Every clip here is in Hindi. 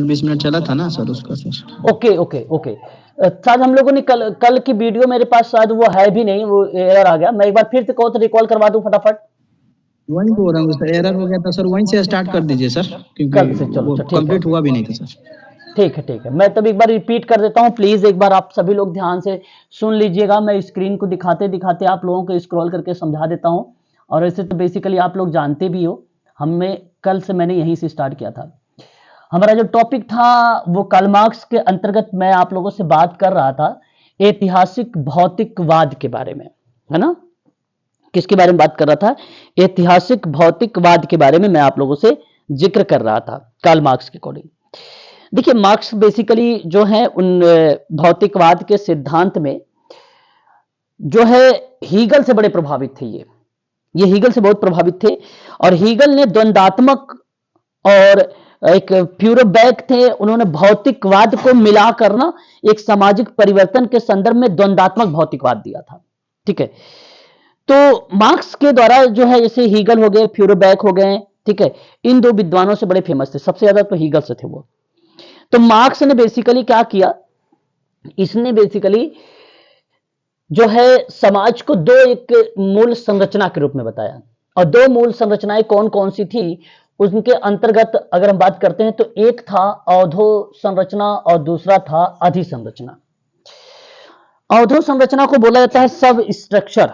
20 मिनट चला था ना सर उसका सर। ओके ओके ओके, शायद हम लोगों ने कल की वीडियो मेरे पास शायद वो है भी नहीं, वो एरर आ गया। मैं एक बार फिर से कहो तो रिकॉल करवा दूं फटाफट। वहीं बोल रहा हूँ सर, एरर हो गया था सर, वहीं से स्टार्ट कर दीजिए सर, क्योंकि कल से चलो, वो अच्छा ठीक है, कंप्लीट हुआ भी नहीं था सर। ठीक है। मैं तब एक बार रिपीट कर देता हूँ, प्लीज एक बार आप सभी लोग ध्यान से सुन लीजिएगा। मैं स्क्रीन को दिखाते दिखाते आप लोगों को स्क्रॉल करके समझा देता हूँ। और ऐसे तो बेसिकली आप लोग जानते भी हो, हमें कल से मैंने यहीं से स्टार्ट किया था। हमारा जो टॉपिक था वो कार्ल मार्क्स के अंतर्गत मैं आप लोगों से बात कर रहा था ऐतिहासिक भौतिकवाद के बारे में, है ना। किसके बारे में बात कर रहा था? ऐतिहासिक भौतिकवाद के बारे में मैं आप लोगों से जिक्र कर रहा था कार्ल मार्क्स के अकॉर्डिंग। देखिए, मार्क्स बेसिकली जो है उन भौतिकवाद के सिद्धांत में जो है हीगल से बड़े प्रभावित थे। ये हीगल से बहुत प्रभावित थे। और हीगल ने द्वंदात्मक और एक फ्यूरबैक थे, उन्होंने भौतिकवाद को मिलाकर ना एक सामाजिक परिवर्तन के संदर्भ में द्वंदात्मक भौतिकवाद दिया था। ठीक है, तो मार्क्स के द्वारा जो है जैसे हीगल हो गए, फ्यूरबैक हो गए, ठीक है, इन दो विद्वानों से बड़े फेमस थे, सबसे ज्यादा तो हीगल से थे वो। तो मार्क्स ने बेसिकली क्या किया, इसने बेसिकली जो है समाज को दो एक मूल संरचना के रूप में बताया। और दो मूल संरचनाएं कौन कौन सी थी उनके अंतर्गत अगर हम बात करते हैं तो एक था अवधो संरचना और दूसरा था अधिसंरचना। अवधो संरचना को बोला जाता है सब स्ट्रक्चर,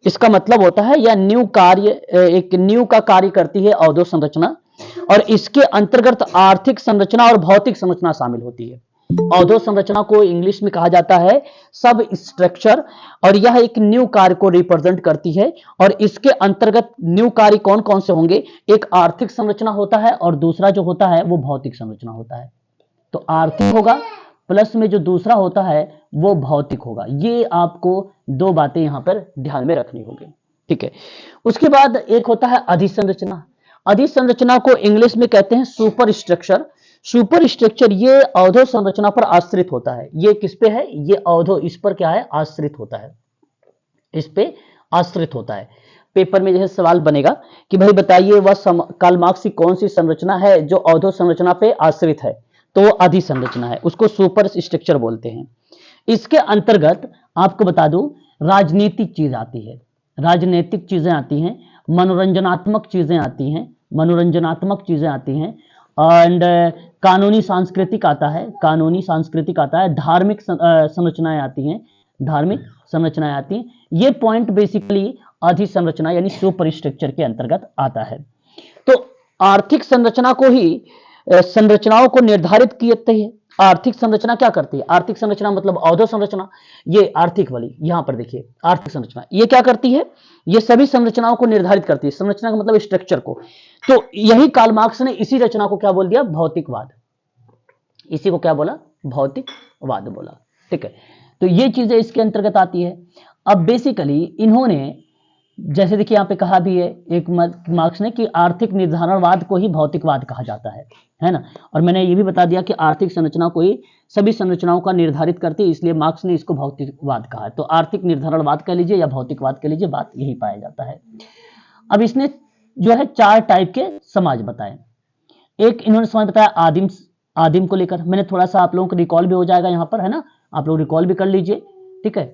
इसका मतलब होता है या न्यू कार्य, एक न्यू का कार्य करती है अवधो संरचना। और इसके अंतर्गत आर्थिक संरचना और भौतिक संरचना शामिल होती है। अवधो संरचना को इंग्लिश में कहा जाता है सब स्ट्रक्चर, और यह एक न्यू कार्य को रिप्रेजेंट करती है। और इसके अंतर्गत न्यू कार्य कौन कौन से होंगे, एक आर्थिक संरचना होता है और दूसरा जो होता है वो भौतिक संरचना होता है। तो आर्थिक होगा प्लस में जो दूसरा होता है वो भौतिक होगा। ये आपको दो बातें यहां पर ध्यान में रखनी होगी। ठीक है, उसके बाद एक होता है अधिसंरचना। अधिसंरचना को इंग्लिश में कहते हैं सुपर स्ट्रक्चर। सुपर स्ट्रक्चर ये अवधो संरचना पर आश्रित होता है। ये किस पे है, ये अवधो इस पर क्या है, आश्रित होता है, इस पे आश्रित होता है। पेपर में जैसे सवाल बनेगा कि भाई बताइए वह कार्ल मार्क्स की कौन सी संरचना है जो अवधो संरचना पे आश्रित है, तो वो अधिसंरचना है, उसको सुपर स्ट्रक्चर बोलते हैं। इसके अंतर्गत आपको बता दूं राजनीतिक चीज आती है, राजनीतिक चीजें आती हैं, मनोरंजनात्मक चीजें आती हैं, मनोरंजनात्मक चीजें आती हैं, एंड कानूनी सांस्कृतिक आता है, कानूनी सांस्कृतिक आता है, धार्मिक संरचनाएं आती हैं, धार्मिक संरचनाएं आती हैं। ये पॉइंट बेसिकली अधिसंरचना यानी सुपर स्ट्रक्चर के अंतर्गत आता है। तो आर्थिक संरचना को ही संरचनाओं को निर्धारित करते हैं। आर्थिक संरचना क्या करती है, आर्थिक संरचना मतलब अवधो संरचना, ये आर्थिक वाली यहां पर देखिए आर्थिक संरचना ये क्या करती है, ये सभी संरचनाओं को निर्धारित करती है। संरचना का मतलब स्ट्रक्चर को। तो यही कार्ल मार्क्स ने इसी रचना को क्या बोल दिया, भौतिकवाद। इसी को क्या बोला, भौतिकवाद बोला। ठीक है, तो ये चीजें इसके अंतर्गत आती है। अब बेसिकली इन्होंने जैसे देखिए यहां पे कहा भी है एक मार्क्स ने कि आर्थिक निर्धारणवाद को ही भौतिकवाद कहा जाता है ना। और मैंने ये भी बता दिया कि आर्थिक संरचना को ही सभी संरचनाओं का निर्धारित करती है, इसलिए मार्क्स ने इसको भौतिकवाद कहा है। तो आर्थिक निर्धारणवाद कह लीजिए या भौतिकवाद कह लीजिए, बात यही पाया जाता है। अब इसने जो है चार टाइप के समाज बताए। एक इन्होंने समाज बताया आदिम को लेकर, मैंने थोड़ा सा आप लोगों को रिकॉल भी हो जाएगा यहाँ पर, है ना, आप लोग रिकॉल भी कर लीजिए। ठीक है,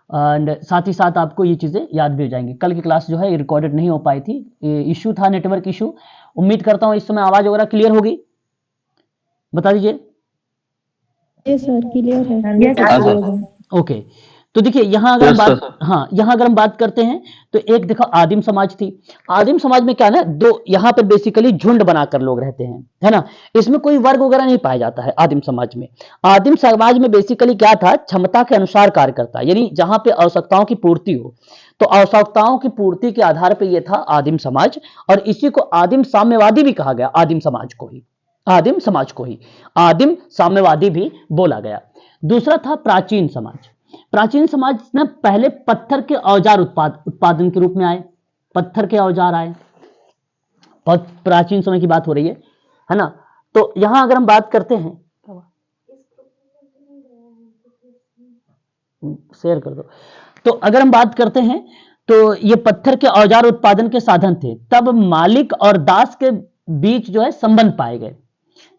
एंड साथ ही साथ आपको ये चीजें याद भी हो जाएंगी। कल की क्लास जो है रिकॉर्डेड नहीं हो पाई थी, इश्यू था, नेटवर्क इश्यू। उम्मीद करता हूं इस समय आवाज वगैरह क्लियर होगी, बता दीजिए। सर क्लियर है। ओके, तो देखिए यहाँ अगर हम बात करते हैं तो एक देखो आदिम समाज थी। आदिम समाज में क्या ना, दो यहाँ पे बेसिकली झुंड बनाकर लोग रहते हैं, है ना। इसमें कोई वर्ग वगैरह नहीं पाया जाता है आदिम समाज में। आदिम समाज में बेसिकली क्या था, क्षमता के अनुसार कार्य करता, यानी जहां पे आवश्यकताओं की पूर्ति हो, तो आवश्यकताओं की पूर्ति के आधार पर यह था आदिम समाज। और इसी को आदिम साम्यवादी भी कहा गया, आदिम समाज को ही, आदिम समाज को ही आदिम साम्यवादी भी बोला गया। दूसरा था प्राचीन समाज। प्राचीन समाज में पहले पत्थर के औजार उत्पादन के रूप में आए, पत्थर के औजार आए, बहुत प्राचीन समय की बात हो रही है ना। तो यहां अगर हम बात करते हैं, शेयर कर दो, तो अगर हम बात करते हैं तो ये पत्थर के औजार उत्पादन के साधन थे। तब मालिक और दास के बीच जो है संबंध पाए गए।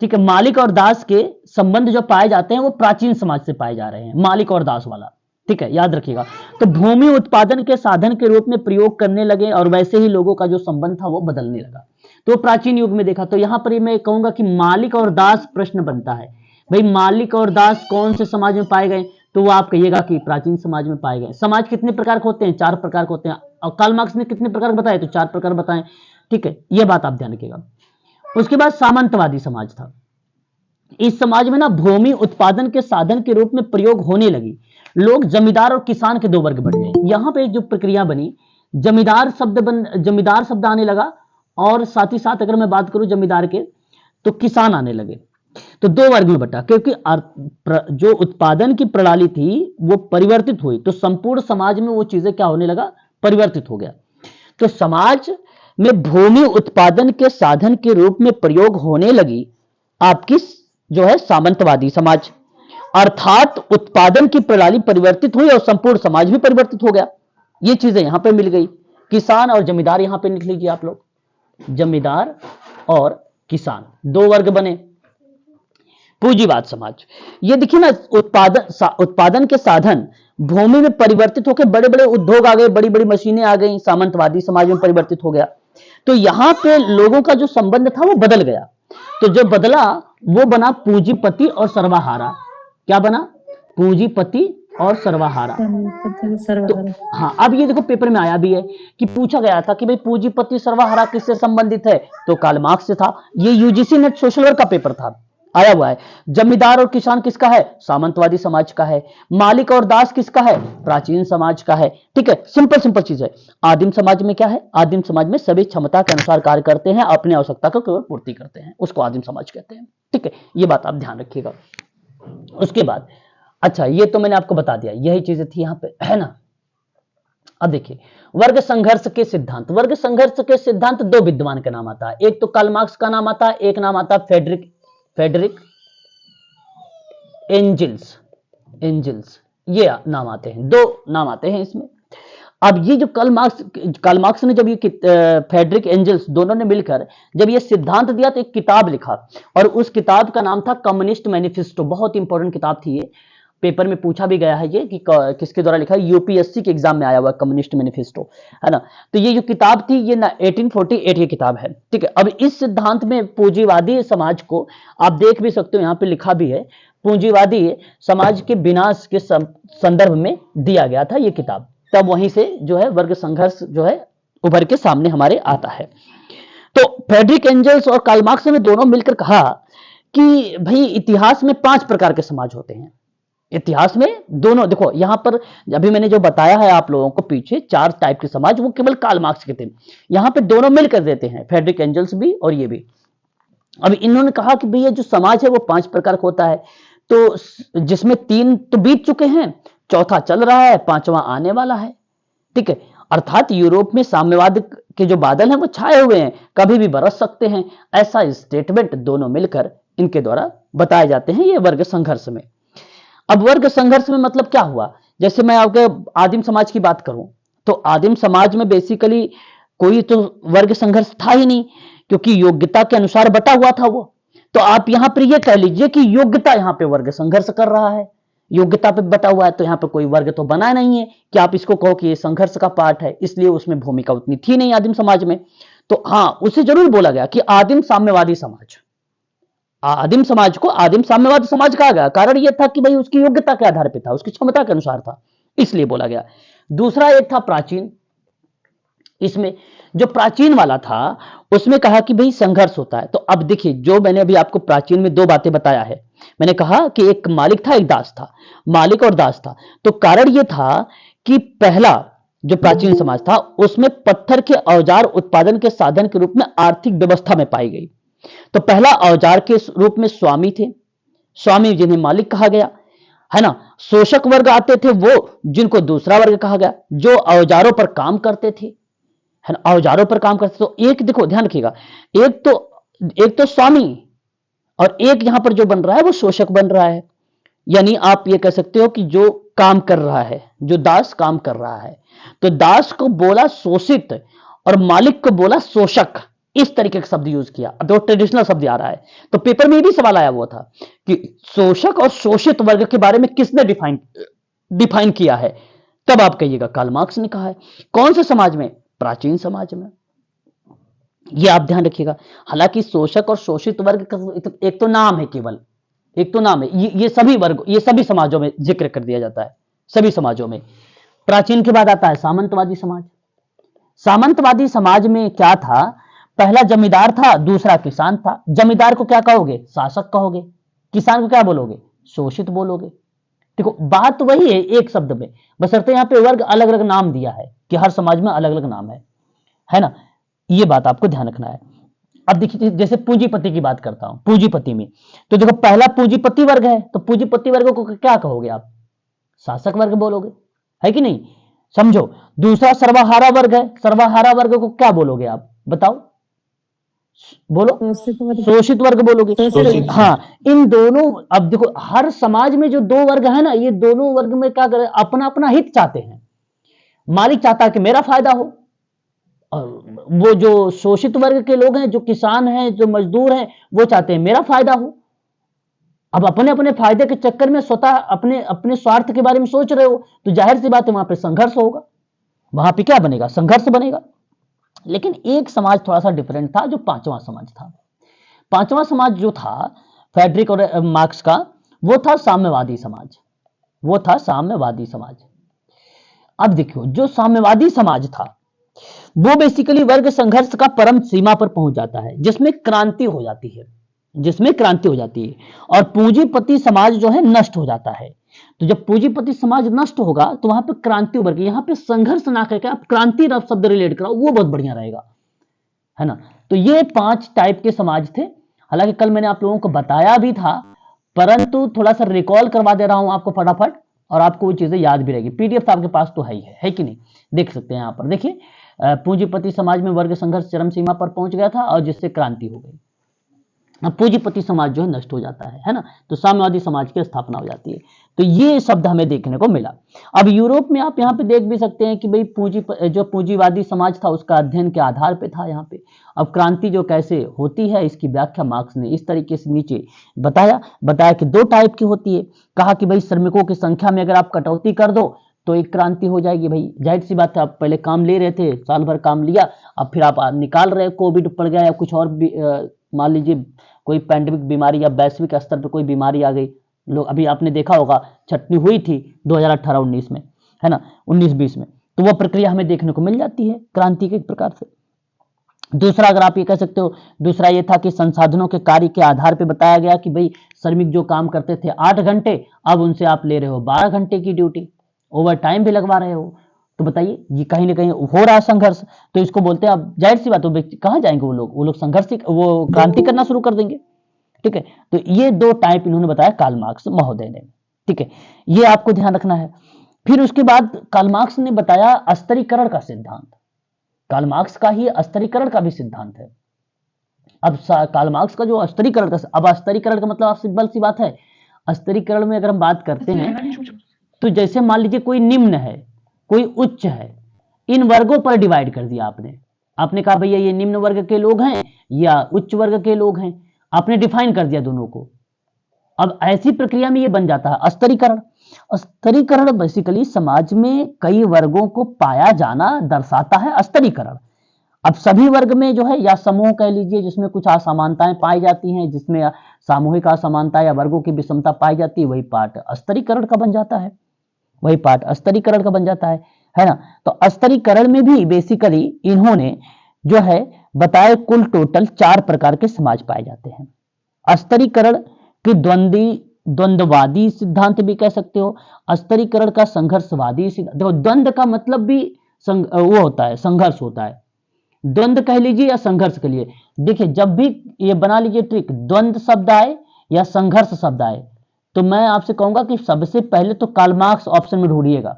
ठीक है, मालिक और दास के संबंध जो पाए जाते हैं वो प्राचीन समाज से पाए जा रहे हैं, मालिक और दास वाला। ठीक है, याद रखिएगा। तो भूमि उत्पादन के साधन के रूप में प्रयोग करने लगे और वैसे ही लोगों का जो संबंध था वो बदलने लगा। तो प्राचीन युग में देखा, तो यहां पर मैं कहूंगा कि मालिक और दास प्रश्न बनता है। भाई मालिक और दास कौन से समाज में पाए गए, तो वो आप कहिएगा कि प्राचीन समाज में पाए गए। समाज कितने प्रकार के होते हैं, 4 प्रकार के होते हैं। और कार्ल मार्क्स ने कितने प्रकार बताए, तो 4 प्रकार बताएं। ठीक है, ये बात आप ध्यान रखिएगा। उसके बाद सामंतवादी समाज था। इस समाज में ना भूमि उत्पादन के साधन के रूप में प्रयोग होने लगी। लोग जमींदार और किसान के 2 वर्ग बढ़ गए। यहां पे जो प्रक्रिया बनी, जमींदार शब्द आने लगा, और साथ ही साथ अगर मैं बात करूं जमींदार के, तो किसान आने लगे। तो 2 वर्ग में बटा, क्योंकि जो उत्पादन की प्रणाली थी वो परिवर्तित हुई, तो संपूर्ण समाज में वो चीजें क्या होने लगा, परिवर्तित हो गया। तो समाज में भूमि उत्पादन के साधन के रूप में प्रयोग होने लगी आपकी जो है सामंतवादी समाज, अर्थात उत्पादन की प्रणाली परिवर्तित हुई और संपूर्ण समाज भी परिवर्तित हो गया। ये चीजें यहां पे मिल गई। किसान और जमींदार यहां पे लिख लीजिए आप लोग, जमींदार और किसान 2 वर्ग बने। पूंजीवाद समाज, ये देखिए ना, उत्पादन के साधन भूमि में परिवर्तित होकर बड़े बड़े उद्योग आ गए, बड़ी बड़ी मशीनें आ गई, सामंतवादी समाज में परिवर्तित हो गया। तो यहां पे लोगों का जो संबंध था वो बदल गया। तो जो बदला वो बना पूंजीपति और सर्वहारा। क्या बना, पूंजीपति और सर्वहारा। तो हाँ, अब ये देखो पेपर में आया भी है कि पूछा गया था कि भाई पूंजीपति सर्वहारा किससे संबंधित है, तो कार्ल मार्क्स से था। ये यूजीसी नेट सोशल वर्क का पेपर था, आया हुआ है। जमींदार और किसान किसका है, सामंतवादी समाज का है। मालिक और दास किसका है, प्राचीन समाज का है। ठीक है, सिंपल सिंपल चीज है। आदिम समाज में क्या है, आदिम समाज में सभी क्षमता के अनुसार कार्य करते हैं, अपनी आवश्यकता को केवल पूर्ति करते हैं, उसको आदिम समाज कहते हैं। ठीक है, ये बात आप ध्यान रखिएगा। उसके बाद अच्छा, ये तो मैंने आपको बता दिया, यही चीजें थी यहां पे, है ना। अब देखिए वर्ग संघर्ष के सिद्धांत। वर्ग संघर्ष के सिद्धांत 2 विद्वान का नाम आता है, एक तो कार्ल मार्क्स का नाम आता है, एक नाम आता है फ्रेडरिक एंजिल्स। ये नाम आते हैं, 2 नाम आते हैं इसमें। अब ये जो कार्ल मार्क्स ने जब ये फ्रेडरिक एंजिल्स दोनों ने मिलकर जब ये सिद्धांत दिया तो एक किताब लिखा, और उस किताब का नाम था कम्युनिस्ट मैनिफेस्टो। बहुत इंपॉर्टेंट किताब थी ये, पेपर में पूछा भी गया है ये कि किसके द्वारा लिखा है, यूपीएससी के एग्जाम में आया हुआ कम्युनिस्ट मैनिफेस्टो, है ना। तो ये जो किताब थी ये 1848 की किताब है। ठीक है, अब इस सिद्धांत में पूंजीवादी समाज को आप देख भी सकते हो, यहाँ पे लिखा भी है, पूंजीवादी समाज के विनाश के संदर्भ में दिया गया था ये किताब। तब वहीं से जो है वर्ग संघर्ष जो है उभर के सामने हमारे आता है। तो फ्रेडरिक एंजल्स और कार्ल मार्क्स ने दोनों मिलकर कहा कि भाई इतिहास में 5 प्रकार के समाज होते हैं। इतिहास में दोनों देखो, यहां पर अभी मैंने जो बताया है आप लोगों को पीछे 4 टाइप के समाज, वो केवल कार्ल मार्क्स के थे। यहां पे दोनों मिलकर देते हैं, फ्रेडरिक एंजल्स भी और ये भी। अब इन्होंने कहा कि भैया जो समाज है वो 5 प्रकार का होता है, तो जिसमें 3 तो बीत चुके हैं, चौथा चल रहा है, 5वां आने वाला है। ठीक है, अर्थात यूरोप में साम्यवाद के जो बादल हैं वो छाए हुए हैं, कभी भी बरस सकते हैं। ऐसा स्टेटमेंट दोनों मिलकर इनके द्वारा बताए जाते हैं ये वर्ग संघर्ष में। अब वर्ग संघर्ष में मतलब क्या हुआ, जैसे मैं आपके आदिम समाज की बात करूं, तो आदिम समाज में बेसिकली कोई तो वर्ग संघर्ष था ही नहीं, क्योंकि योग्यता के अनुसार बटा हुआ था वो। तो आप यहां पर यह कह लीजिए कि योग्यता यहां पे वर्ग संघर्ष कर रहा है, योग्यता पे बटा हुआ है, तो यहां पे कोई वर्ग तो बना नहीं है कि आप इसको कहो कि ये संघर्ष का पार्ट है, इसलिए उसमें भूमिका उतनी थी नहीं आदिम समाज में। तो हाँ, उसे जरूर बोला गया कि आदिम साम्यवादी समाज, आदिम समाज को आदिम साम्यवादी समाज कहा गया। कारण यह था कि भाई उसकी योग्यता के आधार पर था, उसकी क्षमता के अनुसार था, इसलिए बोला गया। दूसरा एक था प्राचीन, इसमें जो प्राचीन वाला था उसमें कहा कि भाई संघर्ष होता है। तो अब देखिए, जो मैंने अभी आपको प्राचीन में 2 बातें बताया है, मैंने कहा कि एक मालिक था, एक दास था, मालिक और दास था। तो कारण यह था कि पहला जो प्राचीन समाज था उसमें पत्थर के औजार उत्पादन के साधन के रूप में आर्थिक व्यवस्था में पाई गई। तो पहला औजार के रूप में स्वामी थे, स्वामी जिन्हें मालिक कहा गया, है ना। शोषक वर्ग आते थे, वो जिनको दूसरा वर्ग कहा गया, जो औजारों पर काम करते थे, है ना, औजारों पर काम करते। तो एक देखो ध्यान रखिएगा, एक तो स्वामी और एक यहां पर जो बन रहा है वो शोषक बन रहा है। यानी आप ये कह सकते हो कि जो काम कर रहा है, जो दास काम कर रहा है, तो दास को बोला शोषित और मालिक को बोला शोषक। इस तरीके का शब्द यूज किया। अब वो ट्रेडिशनल शब्द आ रहा है, तो पेपर में ये भी सवाल आया हुआ था कि शोषक और शोषित वर्ग के बारे में किसने डिफाइन किया है, तब आप कहिएगा कार्ल मार्क्स ने कहा है। कौन से समाज में? प्राचीन समाज में। ये आप ध्यान रखिएगा। हालांकि शोषक और शोषित वर्ग का एक तो नाम है, केवल एक तो नाम है, ये सभी वर्ग, ये सभी समाजों में जिक्र कर दिया जाता है, सभी समाजों में। प्राचीन के बाद आता है सामंतवादी समाज। सामंतवादी समाज में क्या था? पहला जमींदार था, दूसरा किसान था। जमींदार को क्या कहोगे? शासक कहोगे। किसान को क्या बोलोगे? शोषित बोलोगे। देखो बात वही है एक शब्द में, बशर्ते यहाँ पे वर्ग अलग अलग नाम दिया है कि हर समाज में अलग अलग नाम है ना। ये बात आपको ध्यान रखना है। अब देखिए जैसे पूंजीपति की बात करता हूं, पूंजीपति में तो देखो पहला पूंजीपति वर्ग है, तो पूंजीपति वर्ग को क्या कहोगे आप? शासक वर्ग बोलोगे, है कि नहीं? समझो। दूसरा सर्वहारा वर्ग है, सर्वहारा वर्ग को क्या बोलोगे आप? बताओ, बोलो। शोषित वर्ग बोलोगे। शोषित। हाँ, इन दोनों, अब देखो हर समाज में जो दो वर्ग है ना, ये दोनों वर्ग में क्या करे? अपना अपना हित चाहते हैं। मालिक चाहता है कि मेरा फायदा हो, और वो जो शोषित वर्ग के लोग हैं, जो किसान हैं, जो मजदूर हैं, वो चाहते हैं मेरा फायदा हो। अब अपने अपने फायदे के चक्कर में स्वतः अपने अपने स्वार्थ के बारे में सोच रहे हो, तो जाहिर सी बात है वहां पे संघर्ष होगा। वहां पे क्या बनेगा? संघर्ष बनेगा। लेकिन एक समाज थोड़ा सा डिफरेंट था, जो पांचवा समाज था। पांचवा समाज जो था फ्रेडरिक और मार्क्स का, वो था साम्यवादी समाज। वो था साम्यवादी समाज। अब देखियो, जो साम्यवादी समाज था वो बेसिकली वर्ग संघर्ष का परम सीमा पर पहुंच जाता है, जिसमें क्रांति हो जाती है, जिसमें क्रांति हो जाती है, और पूंजीपति समाज जो है नष्ट हो जाता है। तो जब पूंजीपति समाज नष्ट होगा तो वहां पे क्रांति उभर गई। यहां पे संघर्ष ना करके आप क्रांति शब्द रिलेट कराओ, वो बहुत बढ़िया रहेगा, है ना। तो ये 5 टाइप के समाज थे। हालांकि कल मैंने आप लोगों को बताया भी था, परंतु थोड़ा सा रिकॉल करवा दे रहा हूं आपको फटाफट, और आपको वो चीजें याद भी रहेगी। पीडीएफ आपके पास तो है कि नहीं? देख सकते हैं यहाँ पर। देखिए, पूंजीपति समाज में वर्ग संघर्ष चरम सीमा पर पहुंच गया था और जिससे क्रांति हो गई। अब पूंजीपति समाज जो है नष्ट हो जाता है ना, तो साम्यवादी समाज की स्थापना हो जाती है। तो ये शब्द हमें देखने को मिला। अब यूरोप में आप यहाँ पे देख भी सकते हैं कि भाई जो पूंजीवादी समाज था उसका अध्ययन के आधार पे था यहाँ पे। अब क्रांति जो कैसे होती है इसकी व्याख्या मार्क्स ने इस तरीके से नीचे बताया कि 2 टाइप की होती है। कहा कि भाई श्रमिकों की संख्या में अगर आप कटौती कर दो तो एक क्रांति हो जाएगी। भाई जाहिर सी बात है, आप पहले काम ले रहे थे, साल भर काम लिया, अब फिर आप निकाल रहे, कोविड पड़ गया या कुछ और भी, मान लीजिए कोई पैंडेमिक बीमारी या वैश्विक स्तर पर कोई बीमारी आ गई। लोग अभी आपने देखा होगा छटनी हुई थी 2018-19 में, है ना, 19-20 में, तो वह प्रक्रिया हमें देखने को मिल जाती है क्रांति के एक प्रकार से। दूसरा, अगर आप ये कह सकते हो, दूसरा ये था कि संसाधनों के कार्य के आधार पर बताया गया कि भाई श्रमिक जो काम करते थे 8 घंटे, अब उनसे आप ले रहे हो 12 घंटे की ड्यूटी, ओवर टाइम भी लगवा रहे हो। तो बताइए, ये कहीं ना कहीं हो रहा है संघर्ष। तो इसको बोलते हैं, अब जाहिर सी बात है कहाँ जाएंगे वो लोग संघर्ष, वो क्रांति करना शुरू कर देंगे। ठीक है, तो ये 2 टाइप इन्होंने बताया कार्ल मार्क्स महोदय ने। ठीक है, ये आपको ध्यान रखना है। फिर उसके बाद कार्ल मार्क्स ने बताया स्तरीकरण का सिद्धांत। कार्ल मार्क्स का ही स्तरीकरण का भी सिद्धांत है। अब कार्ल मार्क्स का जो स्तरीकरण का, अब स्तरीकरण का मतलब आप सिंपल सी बात है, स्तरीकरण में अगर हम बात करते हैं तो जैसे मान लीजिए कोई निम्न है, कोई उच्च है, इन वर्गों पर डिवाइड कर दिया आपने कहा भैया ये निम्न वर्ग के लोग हैं या उच्च वर्ग के लोग हैं, आपने डिफाइन कर दिया दोनों को। अब ऐसी प्रक्रिया में ये बन जाता है स्तरीकरण। स्तरीकरण बेसिकली समाज में कई वर्गों को पाया जाना दर्शाता है स्तरीकरण। अब सभी वर्ग में जो है, या समूह कह लीजिए जिसमें कुछ असमानताएं पाई जाती हैं, जिसमें सामूहिक असमानता या वर्गों की विषमता पाई जाती है, वही पार्ट स्तरीकरण का बन जाता है, वही पार्ट स्तरीकरण का बन जाता है ना। तो स्तरीकरण में भी बेसिकली इन्होंने जो है बताए कुल टोटल 4 प्रकार के समाज पाए जाते हैं। स्तरीकरण की द्वंद्ववादी सिद्धांत भी कह सकते हो, स्तरीकरण का संघर्षवादी सिद्धांत। देखो द्वंद्व का मतलब भी वो होता है, संघर्ष होता है। द्वंद्व कह लीजिए या संघर्ष के लिए, देखिए जब भी ये बना लीजिए ट्रिक, द्वंद्व शब्द आए या संघर्ष शब्द आए तो मैं आपसे कहूंगा कि सबसे पहले तो कार्ल मार्क्स ऑप्शन में ढूंढिएगा।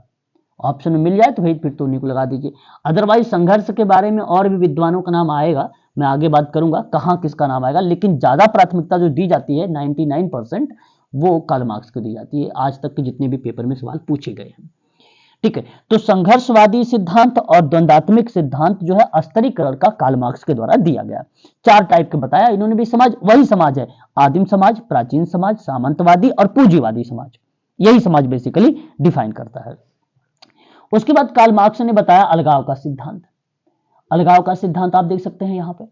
ऑप्शन में मिल जाए तो भाई फिर तो उन्हीं को लगा दीजिए। अदरवाइज संघर्ष के बारे में और भी विद्वानों का नाम आएगा, मैं आगे बात करूंगा कहाँ किसका नाम आएगा, लेकिन ज्यादा प्राथमिकता जो दी जाती है 99% वो कार्ल मार्क्स को दी जाती है, आज तक के जितने भी पेपर में सवाल पूछे गए हैं। ठीक है। तो संघर्षवादी सिद्धांत और द्वंदात्मक सिद्धांत जो है स्तरीकरण का कार्ल मार्क्स के द्वारा दिया गया। 4 टाइप के बताया इन्होंने भी। समाज वही समाज है, आदिम समाज, प्राचीन समाज, सामंतवादी और पूंजीवादी समाज। यही समाज बेसिकली डिफाइन करता है। उसके बाद कार्ल मार्क्स ने बताया अलगाव का सिद्धांत। अलगाव का सिद्धांत आप देख सकते हैं यहां पे।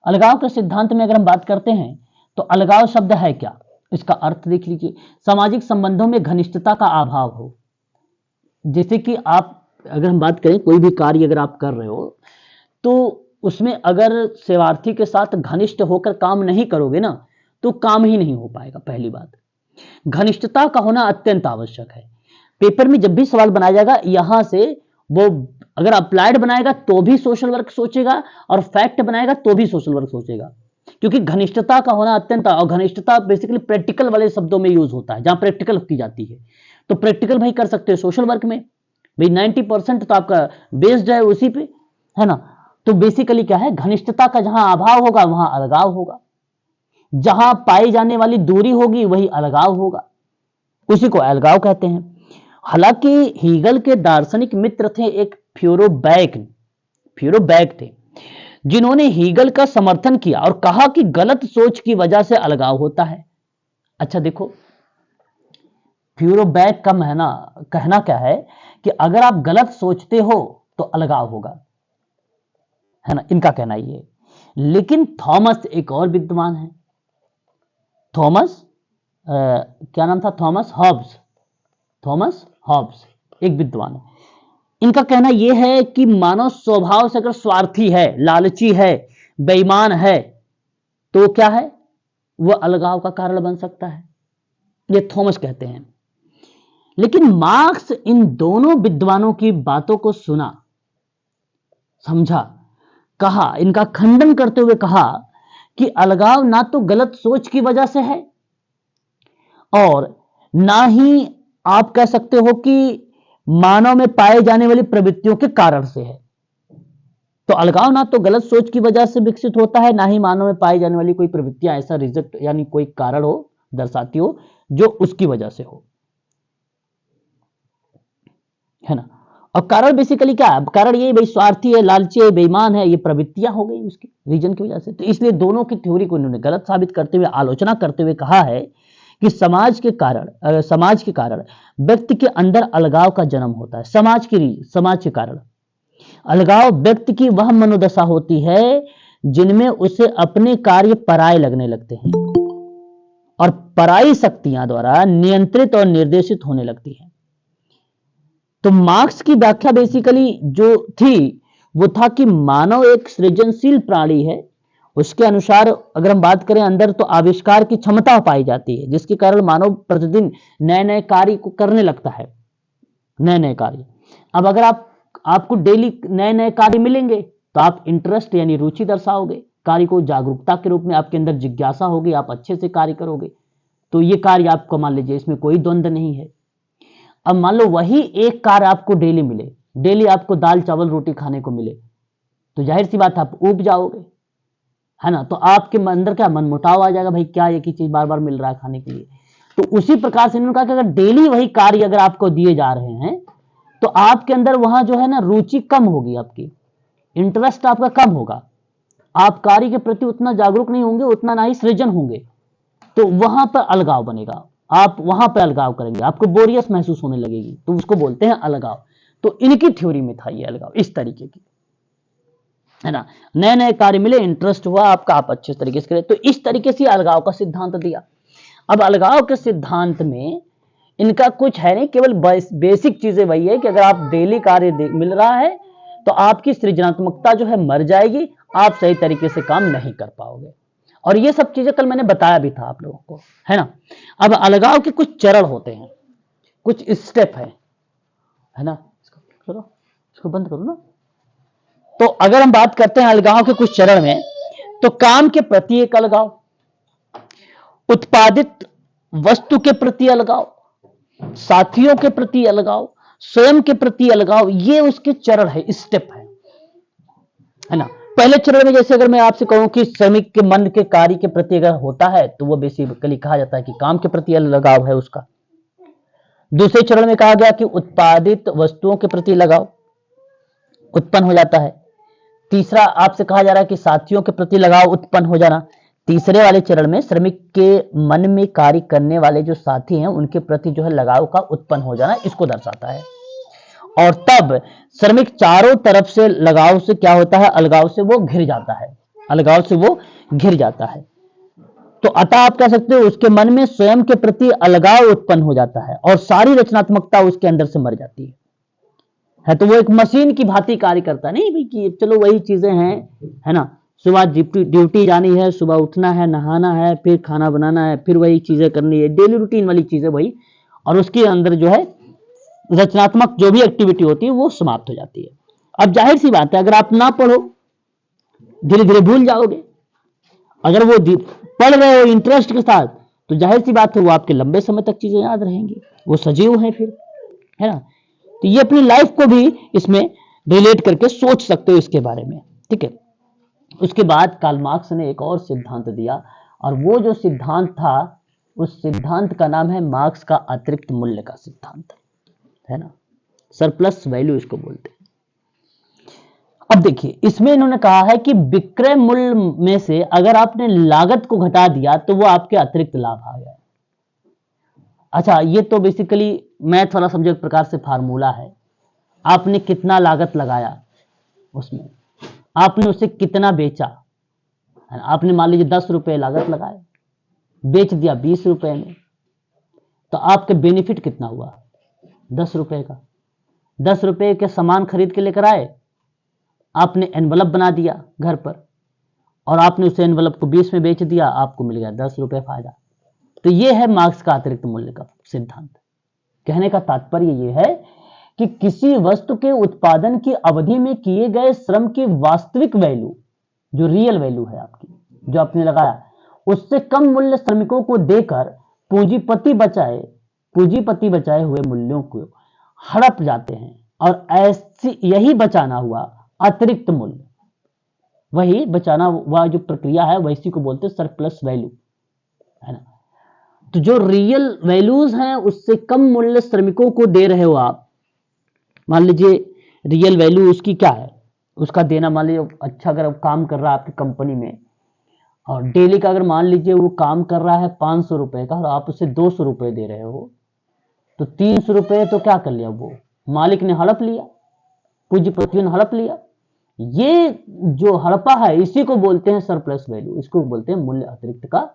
अलगाव के सिद्धांत में अगर हम बात करते हैं तो अलगाव शब्द है क्या, इसका अर्थ देख लीजिए। सामाजिक संबंधों में घनिष्ठता का अभाव हो। जैसे कि आप अगर हम बात करें कोई भी कार्य अगर आप कर रहे हो तो उसमें अगर सेवार्थी के साथ घनिष्ठ होकर काम नहीं करोगे ना तो काम ही नहीं हो पाएगा। पहली बात, घनिष्ठता का होना अत्यंत आवश्यक है। पेपर में जब भी सवाल बनाया जाएगा यहां से वो अगर अप्लाइड बनाएगा तो भी सोशल वर्क सोचेगा और फैक्ट बनाएगा तो भी सोशल वर्क सोचेगा, क्योंकि घनिष्ठता का होना अत्यंत। और घनिष्ठता बेसिकली प्रैक्टिकल वाले शब्दों में यूज होता है, जहां प्रैक्टिकल की जाती है। तो प्रैक्टिकल भाई कर सकते हो सोशल वर्क में भाई, 90% तो आपका बेस्ड है उसी पे, है ना। तो बेसिकली क्या है, घनिष्ठता का जहां अभाव होगा वहां अलगाव होगा, जहां पाई जाने वाली दूरी होगी वही अलगाव होगा, उसी को अलगाव कहते हैं। हालांकि हीगल के दार्शनिक मित्र थे एक फ्यूरोबैक थे, जिन्होंने हीगल का समर्थन किया और कहा कि गलत सोच की वजह से अलगाव होता है। अच्छा देखो, फ्यूरोबैक का कहना क्या है कि अगर आप गलत सोचते हो तो अलगाव होगा, है ना, इनका कहना ये है। लेकिन थॉमस एक और विद्वान है, थॉमस क्या नाम था, थॉमस हॉब्स एक विद्वान है। इनका कहना यह है कि मानव स्वभाव से अगर स्वार्थी है, लालची है, बेईमान है तो क्या है, वह अलगाव का कारण बन सकता है, ये थॉमस कहते हैं। लेकिन मार्क्स इन दोनों विद्वानों की बातों को सुना, समझा, कहा, इनका खंडन करते हुए कहा कि अलगाव ना तो गलत सोच की वजह से है और ना ही आप कह सकते हो कि मानव में पाए जाने वाली प्रवृत्तियों के कारण से है। तो अलगाव ना तो गलत सोच की वजह से विकसित होता है, ना ही मानव में पाई जाने वाली कोई प्रवृत्तियां ऐसा रिजल्ट यानी कोई कारण हो दर्शाती हो जो उसकी वजह से हो, है ना। और कारण बेसिकली क्या है, कारण ये भाई स्वार्थी है, लालची है, बेईमान है, ये प्रवृत्तियां हो गई उसकी रीजन की वजह से। तो इसलिए दोनों की थ्योरी को इन्होंने गलत साबित करते हुए, आलोचना करते हुए कहा है कि समाज के कारण व्यक्ति के अंदर अलगाव का जन्म होता है। समाज के कारण अलगाव व्यक्ति की वह मनोदशा होती है जिनमें उसे अपने कार्य पराये लगने लगते हैं और पराई शक्तियां द्वारा नियंत्रित और निर्देशित होने लगती है। तो मार्क्स की व्याख्या बेसिकली जो थी वो था कि मानव एक सृजनशील प्राणी है। उसके अनुसार अगर हम बात करें अंदर तो आविष्कार की क्षमता पाई जाती है, जिसके कारण मानव प्रतिदिन नए नए कार्य को करने लगता है, नए नए कार्य। अब अगर आपको डेली नए नए कार्य मिलेंगे तो आप इंटरेस्ट यानी रुचि दर्शाओगे कार्य को, जागरूकता के रूप में आपके अंदर जिज्ञासा होगी, आप अच्छे से कार्य करोगे। तो ये कार्य आपको मान लीजिए इसमें कोई द्वंद्व नहीं है। अब मान लो वही एक कार्य आपको डेली मिले, डेली आपको दाल चावल रोटी खाने को मिले, तो जाहिर सी बात आप ऊब जाओगे, है ना। तो आपके अंदर क्या मनमुटाव आ जाएगा, भाई क्या एक ही चीज बार बार मिल रहा है खाने के लिए। तो उसी प्रकार से इन्होंने कहा कि अगर डेली वही कार्य अगर आपको दिए जा रहे हैं तो आपके अंदर वहां जो है ना रुचि कम होगी, आपकी इंटरेस्ट आपका कम होगा, आप कार्य के प्रति उतना जागरूक नहीं होंगे, उतना ना ही सृजन होंगे। तो वहां पर अलगाव बनेगा, आप वहां पर अलगाव करेंगे, आपको बोरियस महसूस होने लगेगी, तो उसको बोलते हैं अलगाव। तो इनकी थ्योरी में था ये अलगाव इस तरीके की, है ना। नए नए कार्य मिले, इंटरेस्ट हुआ आपका, आप अच्छे तरीके से करें। तो इस तरीके से अलगाव का सिद्धांत दिया। अब अलगाव के सिद्धांत में इनका कुछ है नहीं, केवल बेसिक चीजें वही है कि अगर आप डेली कार्य मिल रहा है तो आपकी सृजनात्मकता जो है मर जाएगी, आप सही तरीके से काम नहीं कर पाओगे। और ये सब चीजें कल मैंने बताया भी था आप लोगों को, है ना। अब अलगाव के कुछ चरण होते हैं, कुछ स्टेप है ना। इसको बंद करो ना। तो अगर हम बात करते हैं अलगाव के कुछ चरण में, तो काम के प्रति एक अलगाव, उत्पादित वस्तु के प्रति अलगाव, साथियों के प्रति अलगाव, स्वयं के प्रति अलगाव, ये उसके चरण है, स्टेप है ना। पहले चरण में जैसे अगर मैं आपसे कहूं कि श्रमिक के मन के कार्य के प्रति अगर होता है तो वो बेसिकली कहा जाता है कि काम के प्रति अलगाव है उसका। दूसरे चरण में कहा गया कि उत्पादित वस्तुओं के प्रति लगाव उत्पन्न हो जाता है। तीसरा आपसे कहा जा रहा है कि साथियों के प्रति लगाव उत्पन्न हो जाना। तीसरे वाले चरण में श्रमिक के मन में कार्य करने वाले जो साथी हैं उनके प्रति जो है लगाव का उत्पन्न हो जाना, इसको दर्शाता है। और तब श्रमिक चारों तरफ से लगाव से क्या होता है, अलगाव से वो घिर जाता है, अलगाव से वो घिर जाता है। तो अतः आप कह सकते हो उसके मन में स्वयं के प्रति अलगाव उत्पन्न हो जाता है और सारी रचनात्मकता उसके अंदर से मर जाती है। तो वो एक मशीन की भांति कार्य करता है, नहीं भाई कि चलो वही चीजें हैं, है ना, सुबह ड्यूटी जानी है, सुबह उठना है, नहाना है, फिर खाना बनाना है, फिर वही चीजें करनी है, डेली रूटीन वाली चीजें वही, और उसके अंदर जो है रचनात्मक जो भी एक्टिविटी होती है वो समाप्त हो जाती है। अब जाहिर सी बात है, अगर आप ना पढ़ो धीरे धीरे भूल जाओगे। अगर वो पढ़ रहे हो इंटरेस्ट के साथ तो जाहिर सी बात है वो आपके लंबे समय तक चीजें याद रहेंगी, वो सजीव है फिर, है ना। तो ये अपनी लाइफ को भी इसमें रिलेट करके सोच सकते हो इसके बारे में, ठीक है। उसके बाद कार्ल मार्क्स ने एक और सिद्धांत दिया, और वो जो सिद्धांत था उस सिद्धांत का नाम है मार्क्स का अतिरिक्त मूल्य का सिद्धांत, है ना, सरप्लस वैल्यू इसको बोलते हैं। अब देखिए इसमें इन्होंने कहा है कि विक्रय मूल्य में से अगर आपने लागत को घटा दिया तो वो आपके अतिरिक्त लाभ आ गया। अच्छा, ये तो बेसिकली मैथ वाला सब्जेक्ट प्रकार से फार्मूला है। आपने कितना लागत लगाया उसमें, आपने उसे कितना बेचा, है ना। आपने मान लीजिए 10 रुपए लागत लगाए, बेच दिया 20 रुपए में, तो आपके बेनिफिट कितना हुआ, 10 रुपए का। 10 रुपए के सामान खरीद के लेकर आए, आपने एनवलप बना दिया घर पर, और आपने उस एनवलप को 20 में बेच दिया, आपको मिल गया 10 रुपए फायदा। तो ये है मार्क्स का अतिरिक्त मूल्य का सिद्धांत। कहने का तात्पर्य ये है कि किसी वस्तु के उत्पादन की अवधि में किए गए श्रम की वास्तविक वैल्यू, जो रियल वैल्यू है आपकी, जो आपने लगाया, उससे कम मूल्य श्रमिकों को देकर पूंजीपति बचाए हुए मूल्यों को हड़प जाते हैं, और ऐसी यही बचाना हुआ अतिरिक्त मूल्य, वही बचाना हुआ जो प्रक्रिया है वैसी को बोलते हैं सरप्लस वैल्यू, है ना। तो जो रियल वैल्यूज हैं उससे कम मूल्य श्रमिकों को दे रहे हो आप, मान लीजिए रियल वैल्यू उसकी क्या है, उसका देना, मान लीजिए अच्छा अगर काम कर रहा है आपकी कंपनी में, और डेली का अगर मान लीजिए वो काम कर रहा है 500 रुपए का, और आप उसे 200 रुपए दे रहे हो, तो 300 रुपए तो क्या कर लिया, वो मालिक ने हड़प लिया, पूंजीपतियों ने हड़प लिया। ये जो हड़पा है इसी को बोलते हैं सरप्लस वैल्यू, इसको बोलते हैं मूल्य अतिरिक्त का